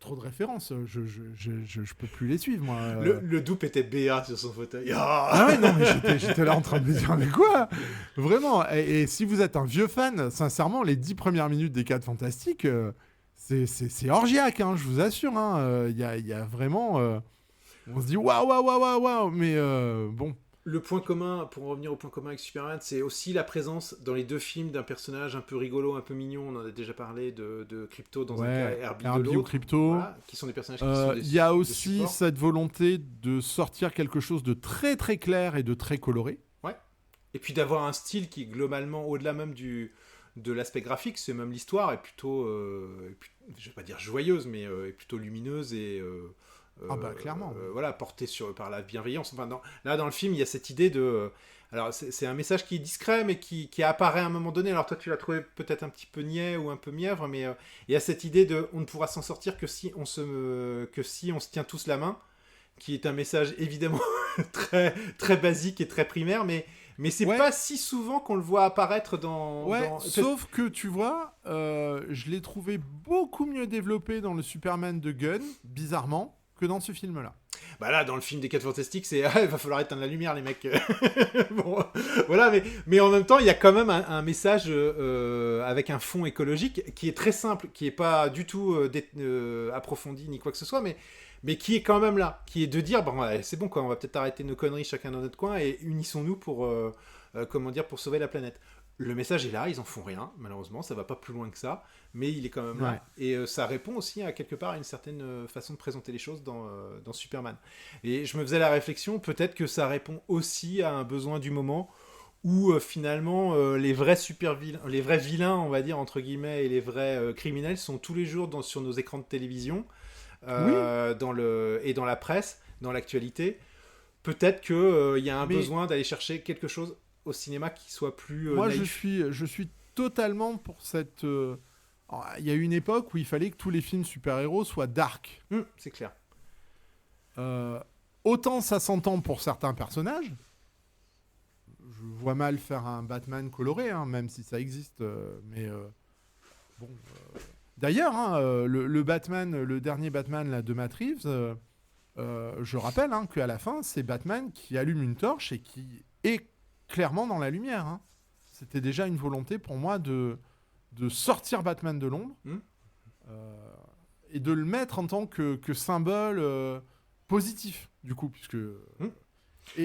trop de références. Je peux plus les suivre, moi. Le Doop était BA sur son fauteuil. Ah ouais, non, mais j'étais là en train de me dire, mais quoi? Vraiment. Et si vous êtes un vieux fan, sincèrement, les 10 premières minutes des 4 Fantastiques, c'est orgiaque, hein, je vous assure. Il y a vraiment... on se dit, waouh, waouh, waouh, waouh, waouh. Mais bon. Le point commun, pour en revenir au point commun avec Superman, c'est aussi la présence dans les deux films d'un personnage un peu rigolo, un peu mignon. On en a déjà parlé de Crypto dans un cas et Herbie de ou l'autre. Crypto. Voilà, qui sont des personnages qui sont des Il y a de aussi support. cette volonté de sortir quelque chose de très très clair et de très coloré. Ouais. Et puis d'avoir un style qui, globalement, au-delà même de l'aspect graphique, c'est même l'histoire est plutôt, je vais pas dire joyeuse, mais est plutôt lumineuse et Clairement. voilà, portée par la bienveillance. Enfin, là, dans le film, il y a cette idée de... alors, c'est un message qui est discret, mais qui apparaît à un moment donné. Alors, toi, tu l'as trouvé peut-être un petit peu niais ou un peu mièvre, mais il y a cette idée de... on ne pourra s'en sortir que si on se tient tous la main, qui est un message, évidemment, très, très basique et très primaire, mais c'est pas si souvent qu'on le voit apparaître sauf que, tu vois, je l'ai trouvé beaucoup mieux développé dans le Superman de Gunn, bizarrement, que dans ce film-là. Bah là, dans le film des 4 Fantastiques, c'est il va falloir éteindre la lumière, les mecs. Bon, voilà, mais en même temps, il y a quand même un message avec un fond écologique qui est très simple, qui est pas du tout approfondi ni quoi que ce soit, mais qui est quand même là, qui est de dire bon, ouais, c'est bon quoi, on va peut-être arrêter nos conneries chacun dans notre coin et unissons-nous pour pour sauver la planète. Le message est là, ils en font rien, malheureusement, ça va pas plus loin que ça, mais il est quand même là. Et ça répond aussi à quelque part à une certaine façon de présenter les choses dans Superman. Et je me faisais la réflexion, peut-être que ça répond aussi à un besoin du moment où finalement les vrais les vrais vilains, on va dire entre guillemets, et les vrais criminels sont tous les jours sur nos écrans de télévision, et dans la presse, dans l'actualité. Peut-être qu'il y a un besoin d'aller chercher quelque chose au cinéma qui soit plus moi naïf. je suis totalement pour cette il y a eu une époque où il fallait que tous les films super-héros soient dark. C'est clair. Autant ça s'entend pour certains personnages, je vois mal faire un Batman coloré, hein, même si ça existe, mais bon, d'ailleurs, hein, le Batman, le dernier Batman là, de Matt Reeves, je rappelle qu'à la fin c'est Batman qui allume une torche et qui est clairement dans la lumière. Hein. C'était déjà une volonté pour moi de sortir Batman de l'ombre et de le mettre en tant que symbole positif, du coup. Puisque,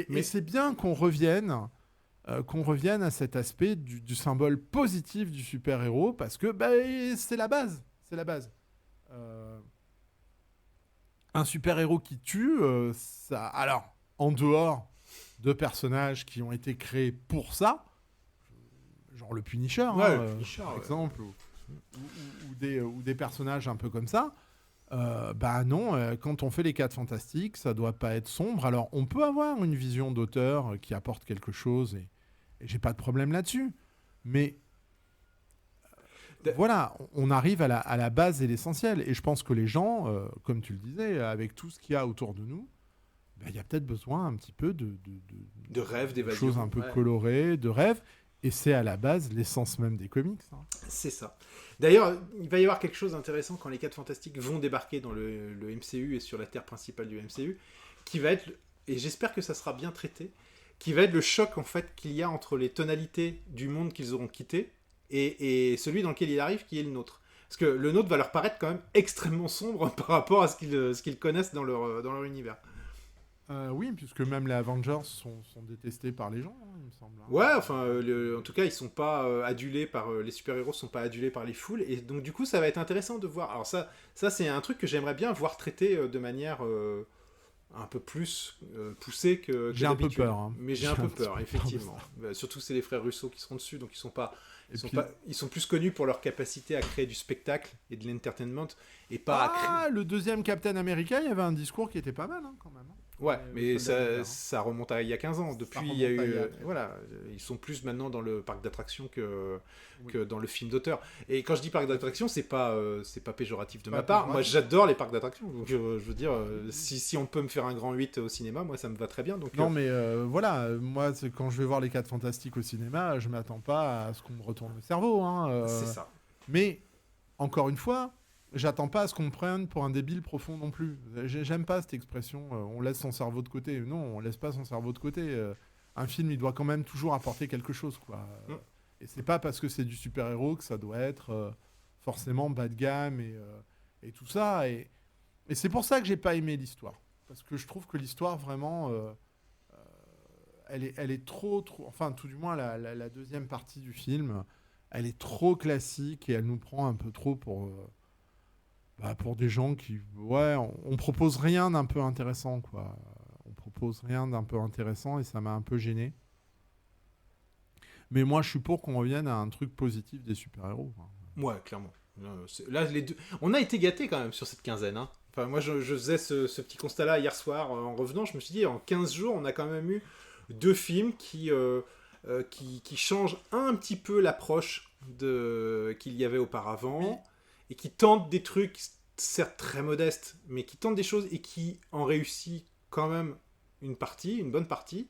mais c'est bien qu'on revienne à cet aspect du symbole positif du super-héros, parce que c'est la base. C'est la base. Un super-héros qui tue, ça... Alors, en dehors de personnages qui ont été créés pour ça, genre le Punisher, le Punisher, par exemple, ou des personnages un peu comme ça, non, quand on fait les 4 Fantastiques, ça doit pas être sombre. Alors, on peut avoir une vision d'auteur qui apporte quelque chose, et j'ai pas de problème là-dessus. Mais voilà, on arrive à la base et l'essentiel. Et je pense que les gens, comme tu le disais, avec tout ce qu'il y a autour de nous, il y a peut-être besoin un petit peu de rêve, d'évasion. Choses un peu colorées, de rêve. Et c'est à la base l'essence même des comics. Hein. C'est ça. D'ailleurs, il va y avoir quelque chose d'intéressant quand les 4 Fantastiques vont débarquer dans le MCU et sur la terre principale du MCU, qui va être, et j'espère que ça sera bien traité, qui va être le choc en fait qu'il y a entre les tonalités du monde qu'ils auront quitté et celui dans lequel il arrive, qui est le nôtre. Parce que le nôtre va leur paraître quand même extrêmement sombre par rapport à ce qu'ils connaissent dans leur univers. Oui, puisque même les Avengers sont détestés par les gens, il me semble. Ouais, enfin, en tout cas, ils sont pas adulés les super-héros sont pas adulés par les foules, et donc du coup, ça va être intéressant de voir. Alors ça c'est un truc que j'aimerais bien voir traité de manière un peu plus poussée que j'ai un peu peur. Hein. Mais j'ai un peu peur, effectivement. Surtout c'est les frères Russo qui seront dessus, donc ils sont plus connus pour leur capacité à créer du spectacle et de l'entertainment, et pas à créer... le deuxième Captain America, il y avait un discours qui était pas mal, quand même. Ouais, mais ça remonte à il y a 15 ans. Depuis, il y a eu... voilà, ils sont plus maintenant dans le parc d'attractions que dans le film d'auteur. Et quand je dis parc d'attractions, c'est pas péjoratif de ma part. Moi, j'adore les parcs d'attractions. Donc, je veux dire, si on peut me faire un grand 8 au cinéma, moi, ça me va très bien. Donc, non, mais voilà, moi, quand je vais voir les 4 Fantastiques au cinéma, je m'attends pas à ce qu'on me retourne le cerveau. C'est ça. Mais, encore une fois, j'attends pas à ce qu'on me prenne pour un débile profond non plus. J'aime pas cette expression, on laisse son cerveau de côté. Non, on laisse pas son cerveau de côté. Un film, il doit quand même toujours apporter quelque chose, quoi. Et c'est pas parce que c'est du super-héros que ça doit être forcément bas de gamme et tout ça. Et c'est pour ça que j'ai pas aimé l'histoire. Parce que je trouve que l'histoire, vraiment, elle est trop... Enfin, tout du moins, la deuxième partie du film, elle est trop classique et elle nous prend un peu trop pour des gens qui... Ouais, on propose rien d'un peu intéressant, quoi. On propose rien d'un peu intéressant et ça m'a un peu gêné. Mais moi, je suis pour qu'on revienne à un truc positif des super-héros. Ouais, clairement. Là, on a été gâtés quand même sur cette quinzaine. Hein. Enfin, moi, je faisais ce petit constat-là hier soir en revenant. Je me suis dit, en 15 jours, on a quand même eu 2 films qui changent un petit peu l'approche qu'il y avait auparavant Oui. et qui tentent des trucs, certes très modestes, mais qui tentent des choses et qui en réussissent quand même une bonne partie.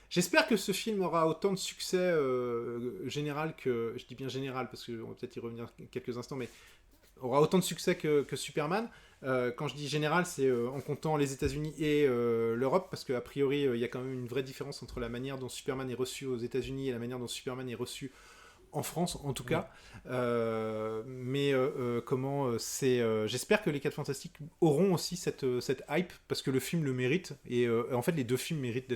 J'espère que ce film aura autant de succès général que... Je dis bien général parce qu'on va peut-être y revenir quelques instants, mais aura autant de succès que Superman. Quand je dis général, c'est en comptant les États-Unis et l'Europe, parce qu'a priori, il y a quand même une vraie différence entre la manière dont Superman est reçu aux États-Unis et la manière dont Superman est reçu en France, en tout cas. J'espère que les 4 Fantastiques auront aussi cette hype, parce que le film le mérite, et en fait, les 2 films méritent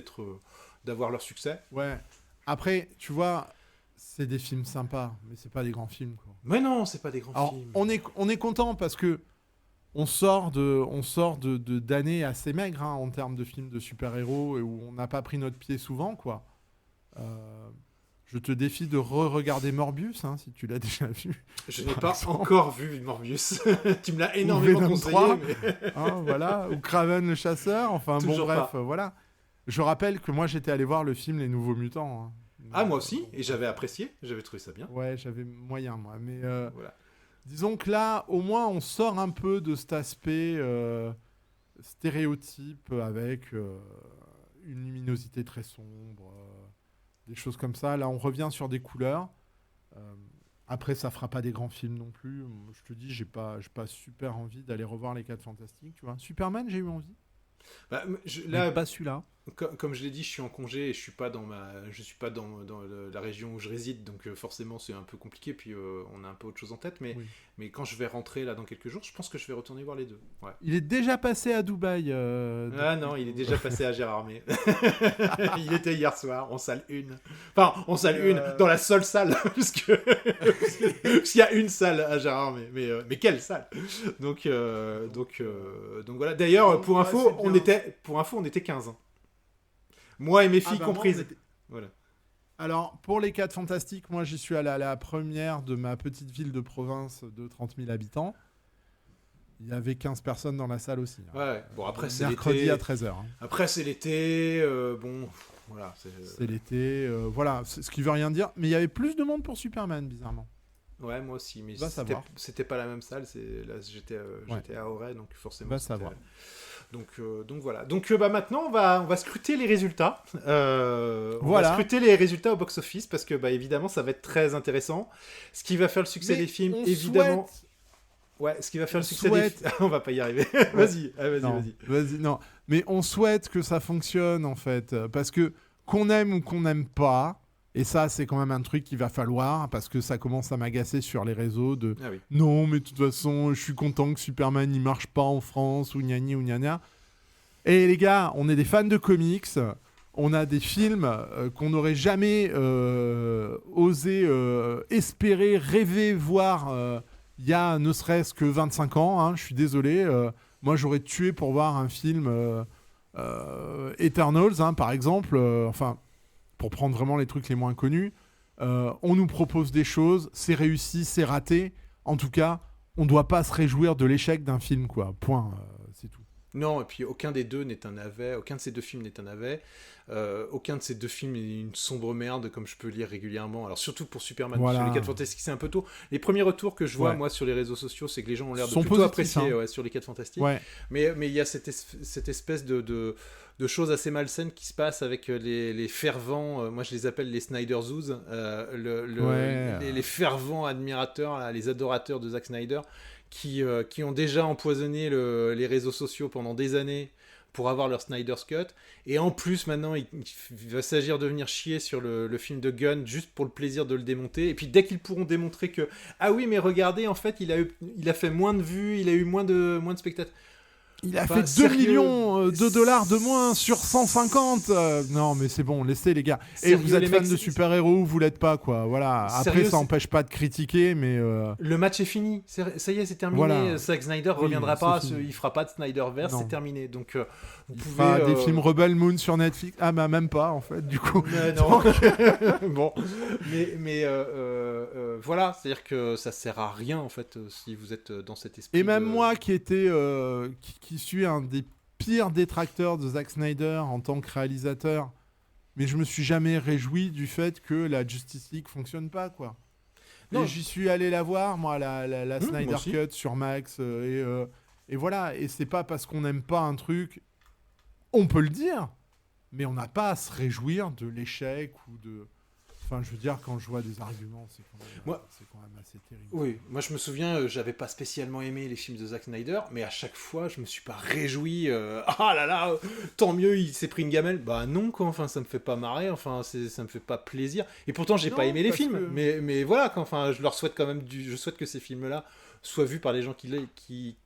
d'avoir leur succès. Ouais. Après, tu vois, c'est des films sympas, mais c'est pas des grands films, quoi. Mais non, c'est pas des grands Alors, films. on est content parce que on sort d'années assez maigres en termes de films de super-héros et où on n'a pas pris notre pied souvent, quoi. Je te défie de re-regarder Morbius, si tu l'as déjà vu. Je n'ai par pas exemple. encore vu Morbius. Tu me l'as énormément Venom conseillé. 3, Mais... voilà, ou Kraven le chasseur, enfin Toujours bon bref, pas. voilà. Je rappelle que moi j'étais allé voir le film Les Nouveaux Mutants. Ah, moi aussi, et j'avais apprécié, j'avais trouvé ça bien. Ouais, j'avais moyen moi, mais Voilà. disons que là, au moins, on sort un peu de cet aspect stéréotype avec une luminosité très sombre, des choses comme ça. Là, on revient sur des couleurs. Après, ça fera pas des grands films non plus. Je te dis, j'ai pas super envie d'aller revoir les 4 Fantastiques, tu vois. Superman, j'ai eu envie. Bah, Mais pas celui-là. Comme je l'ai dit, je suis en congé et je suis pas dans la région où je réside, donc forcément c'est un peu compliqué. Puis on a un peu autre chose en tête, mais, Oui. mais quand je vais rentrer là dans quelques jours, je pense que je vais retourner voir les 2. Ouais. Il est déjà passé à Dubaï. Ah non, il est déjà passé à Gérardmer. Il était hier soir en salle 1. Enfin, en salle 1, dans la seule salle, parce qu'il y a une salle à Gérardmer. Mais quelle salle? Donc voilà. D'ailleurs, pour info, on était 15. Hein. Moi et mes filles comprises. Voilà. Alors, pour les 4 Fantastiques, moi j'y suis allé à la première de ma petite ville de province de 30 000 habitants. Il y avait 15 personnes dans la salle aussi. Ouais, bon après c'est mercredi l'été. à 13h. Après c'est l'été, bon, voilà. C'est l'été, voilà, c'est ce qui veut rien dire. Mais il y avait plus de monde pour Superman, bizarrement. Ouais, moi aussi, mais Va savoir. c'était pas la même salle. Là, j'étais à Auray, donc forcément. Va savoir. Donc voilà. Donc maintenant, on va scruter les résultats. On Voilà. va scruter les résultats au box-office parce que évidemment, ça va être très intéressant. Ce qui va faire le succès des films, évidemment. Ouais, ce qui va faire le succès des films. On va pas y arriver. Vas-y. Non, mais on souhaite que ça fonctionne en fait, parce que qu'on aime ou qu'on n'aime pas. Et ça, c'est quand même un truc qu'il va falloir, parce que ça commence à m'agacer sur les réseaux de ah oui. non, mais de toute façon, je suis content que Superman il marche pas en France, ou gnani ou gnana. Et les gars, on est des fans de comics, on a des films qu'on n'aurait jamais osé espérer, rêver, voir il y a ne serait-ce que 25 ans. Je suis désolé. Moi, j'aurais tué pour voir un film Eternals, par exemple. Pour prendre vraiment les trucs les moins connus, on nous propose des choses, c'est réussi, c'est raté. En tout cas, on ne doit pas se réjouir de l'échec d'un film, quoi. Point, c'est tout. Non, et puis aucun des deux n'est un navet, aucun de ces deux films n'est un navet, aucun de ces deux films est une sombre merde comme je peux lire régulièrement. Alors surtout pour Superman, Voilà. sur les 4 Fantastiques c'est un peu tôt. Les premiers retours que je vois Ouais. moi sur les réseaux sociaux, c'est que les gens ont l'air de Sont plutôt positifs, apprécier hein. sur les 4 Fantastiques. Ouais. Mais il y a cette espèce de choses assez malsaines qui se passent avec les fervents, moi je les appelle les Snyder Zoos, les fervents admirateurs, là, les adorateurs de Zack Snyder, qui ont déjà empoisonné les réseaux sociaux pendant des années pour avoir leur Snyder's Cut. Et en plus, maintenant, il va s'agir de venir chier sur le film de Gunn juste pour le plaisir de le démonter. Et puis dès qu'ils pourront démontrer que, ah oui, mais regardez, en fait, il a fait moins de vues, il a eu moins de spectateurs. Il a fait 2 millions de dollars de moins sur 150. Non, mais c'est bon, laissez les gars. Et vous êtes fan de super-héros, vous l'êtes pas, quoi. Voilà. Après, sérieux, ça n'empêche pas de critiquer, mais... Le match est fini. Ça y est, c'est terminé. Voilà. Zack Snyder reviendra pas. Il fera pas de Snyderverse, c'est terminé. Donc, vous pouvez... des films Rebel Moon sur Netflix. Ah, bah, même pas, en fait, du coup. Mais non. Bon. Mais voilà. C'est-à-dire que ça sert à rien, en fait, si vous êtes dans cet esprit. Et même moi, qui était... qui suis un des pires détracteurs de Zack Snyder en tant que réalisateur, mais je me suis jamais réjoui du fait que la Justice League fonctionne pas, quoi. Non. Et j'y suis allé la voir, moi, la Snyder Cut sur Max, et voilà. Et c'est pas parce qu'on n'aime pas un truc, on peut le dire, mais on n'a pas à se réjouir de l'échec ou de... Enfin, je veux dire, quand je vois des arguments, c'est quand même assez terrible. Oui, moi je me souviens, j'avais pas spécialement aimé les films de Zack Snyder, mais à chaque fois, je me suis pas réjoui. Ah là là, tant mieux, il s'est pris une gamelle. Bah non, quoi. Enfin, ça me fait pas marrer. Enfin, ça me fait pas plaisir. Et pourtant, j'ai pas aimé les films. Mais voilà, quoi. Enfin, je leur souhaite quand même je souhaite que ces films-là soient vus par les gens qui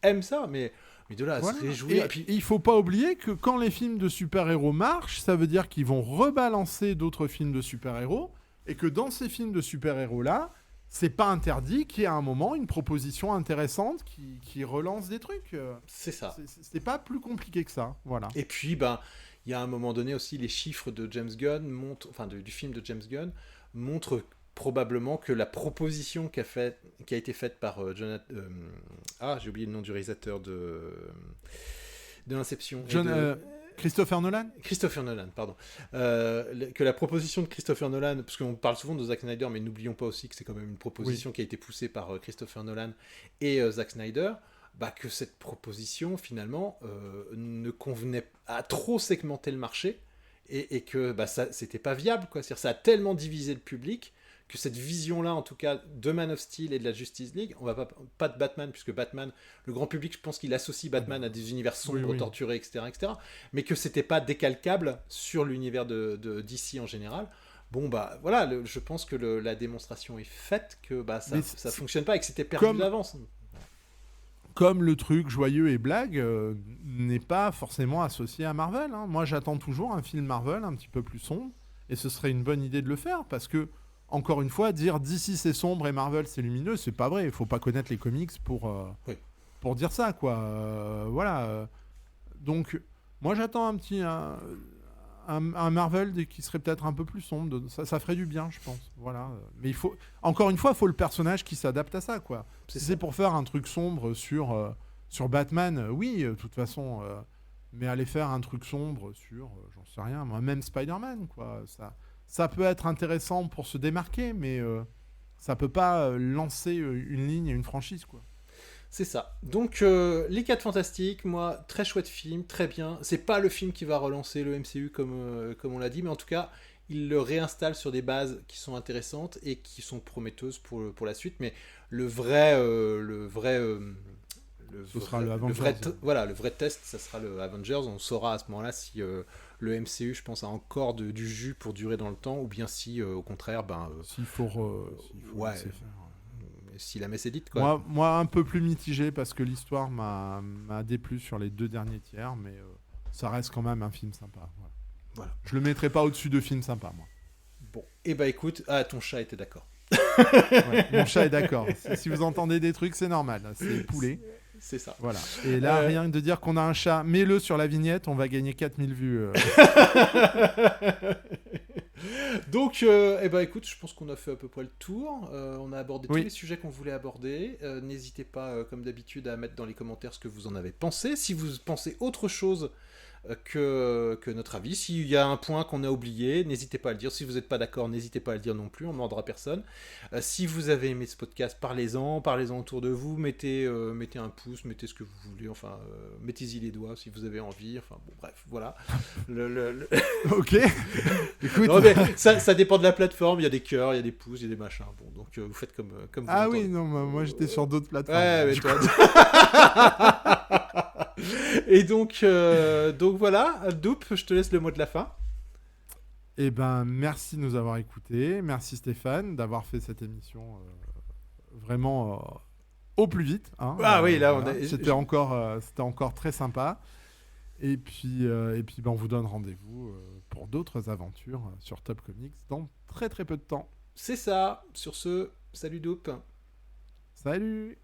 aiment ça. Mais de là à se réjouir. Et puis, il faut pas oublier que quand les films de super-héros marchent, ça veut dire qu'ils vont rebalancer d'autres films de super-héros, et que dans ces films de super-héros-là, c'est pas interdit qu'il y ait à un moment une proposition intéressante qui relance des trucs. C'est ça. C'est pas plus compliqué que ça. Voilà. Et puis, il y a un moment donné aussi, les chiffres de James Gunn montrent, enfin du film de James Gunn, montrent probablement que la proposition qui a été faite par Jonathan... j'ai oublié le nom du réalisateur de l'Inception. Christopher Nolan ? Christopher Nolan, pardon. Que la proposition de Christopher Nolan, parce qu'on parle souvent de Zack Snyder, mais n'oublions pas aussi que c'est quand même une proposition qui a été poussée par Christopher Nolan et Zack Snyder, que cette proposition, finalement, ne convenait à trop segmenter le marché, et que ça, c'était pas viable, quoi. C'est-à-dire, ça a tellement divisé le public que cette vision-là, en tout cas, de Man of Steel et de la Justice League, on va pas de Batman, puisque Batman, le grand public, je pense qu'il associe Batman à des univers sombres, torturés, etc., mais que c'était pas décalcable sur l'univers de DC en général. Bon, voilà, je pense que la démonstration est faite, que ça fonctionne pas et que c'était perdu d'avance. Comme le truc joyeux et blague n'est pas forcément associé à Marvel. Hein. Moi, j'attends toujours un film Marvel un petit peu plus sombre, et ce serait une bonne idée de le faire, parce que encore une fois, dire DC c'est sombre et Marvel c'est lumineux, c'est pas vrai. Il faut pas connaître les comics pour dire ça, quoi. Voilà. Donc, moi j'attends un Marvel qui serait peut-être un peu plus sombre. Ça ferait du bien, je pense. Voilà. Mais encore une fois, il faut le personnage qui s'adapte à ça, quoi. C'est pour faire un truc sombre sur Batman, oui, de toute façon. Mais aller faire un truc sombre sur, j'en sais rien, moi, même Spider-Man, quoi. Ça peut être intéressant pour se démarquer, mais ça peut pas lancer une ligne et une franchise, quoi. C'est ça. Donc, Les 4 Fantastiques, moi, très chouette film, très bien. C'est pas le film qui va relancer le MCU comme on l'a dit, mais en tout cas, il le réinstalle sur des bases qui sont intéressantes et qui sont prometteuses pour la suite. Mais le vrai test, ça sera le Avengers. On saura à ce moment-là si le MCU, je pense, a encore du jus pour durer dans le temps, ou bien si, au contraire, s'il faut laisser faire. Si la messe est dite, quoi. Moi, un peu plus mitigé, parce que l'histoire m'a déplu sur les 2 derniers tiers, mais ça reste quand même un film sympa. Voilà. Je le mettrai pas au-dessus de films sympas, moi. Bon, et écoute, ton chat était d'accord. Mon chat est d'accord. Si vous entendez des trucs, c'est normal. C'est poulet. C'est ça. Voilà. Et là, rien que de dire qu'on a un chat, mets-le sur la vignette, on va gagner 4000 vues. Donc, écoute, je pense qu'on a fait à peu près le tour. On a abordé tous les Oui. sujets qu'on voulait aborder. N'hésitez pas, comme d'habitude, à mettre dans les commentaires ce que vous en avez pensé. Si vous pensez autre chose que notre avis. S'il y a un point qu'on a oublié, n'hésitez pas à le dire. Si vous n'êtes pas d'accord, n'hésitez pas à le dire non plus, on ne mordra personne. Si vous avez aimé ce podcast, parlez-en autour de vous, mettez un pouce, mettez ce que vous voulez, enfin, mettez-y les doigts si vous avez envie, enfin bon, bref, voilà. Ok. Écoute. Non, mais ça dépend de la plateforme, il y a des cœurs, il y a des pouces, il y a des machins, bon, donc vous faites comme vous Ah entendez. oui, non, moi j'étais sur d'autres plateformes. Ouais, mais Du toi... Et donc voilà, Doup, je te laisse le mot de la fin. Eh ben, merci de nous avoir écoutés. Merci Stéphane d'avoir fait cette émission vraiment au plus vite. Hein. Ah oui, là, Voilà. C'était encore très sympa. Et puis ben, on vous donne rendez-vous pour d'autres aventures sur Top Comics dans très très peu de temps. C'est ça. Sur ce, salut Doup. Salut!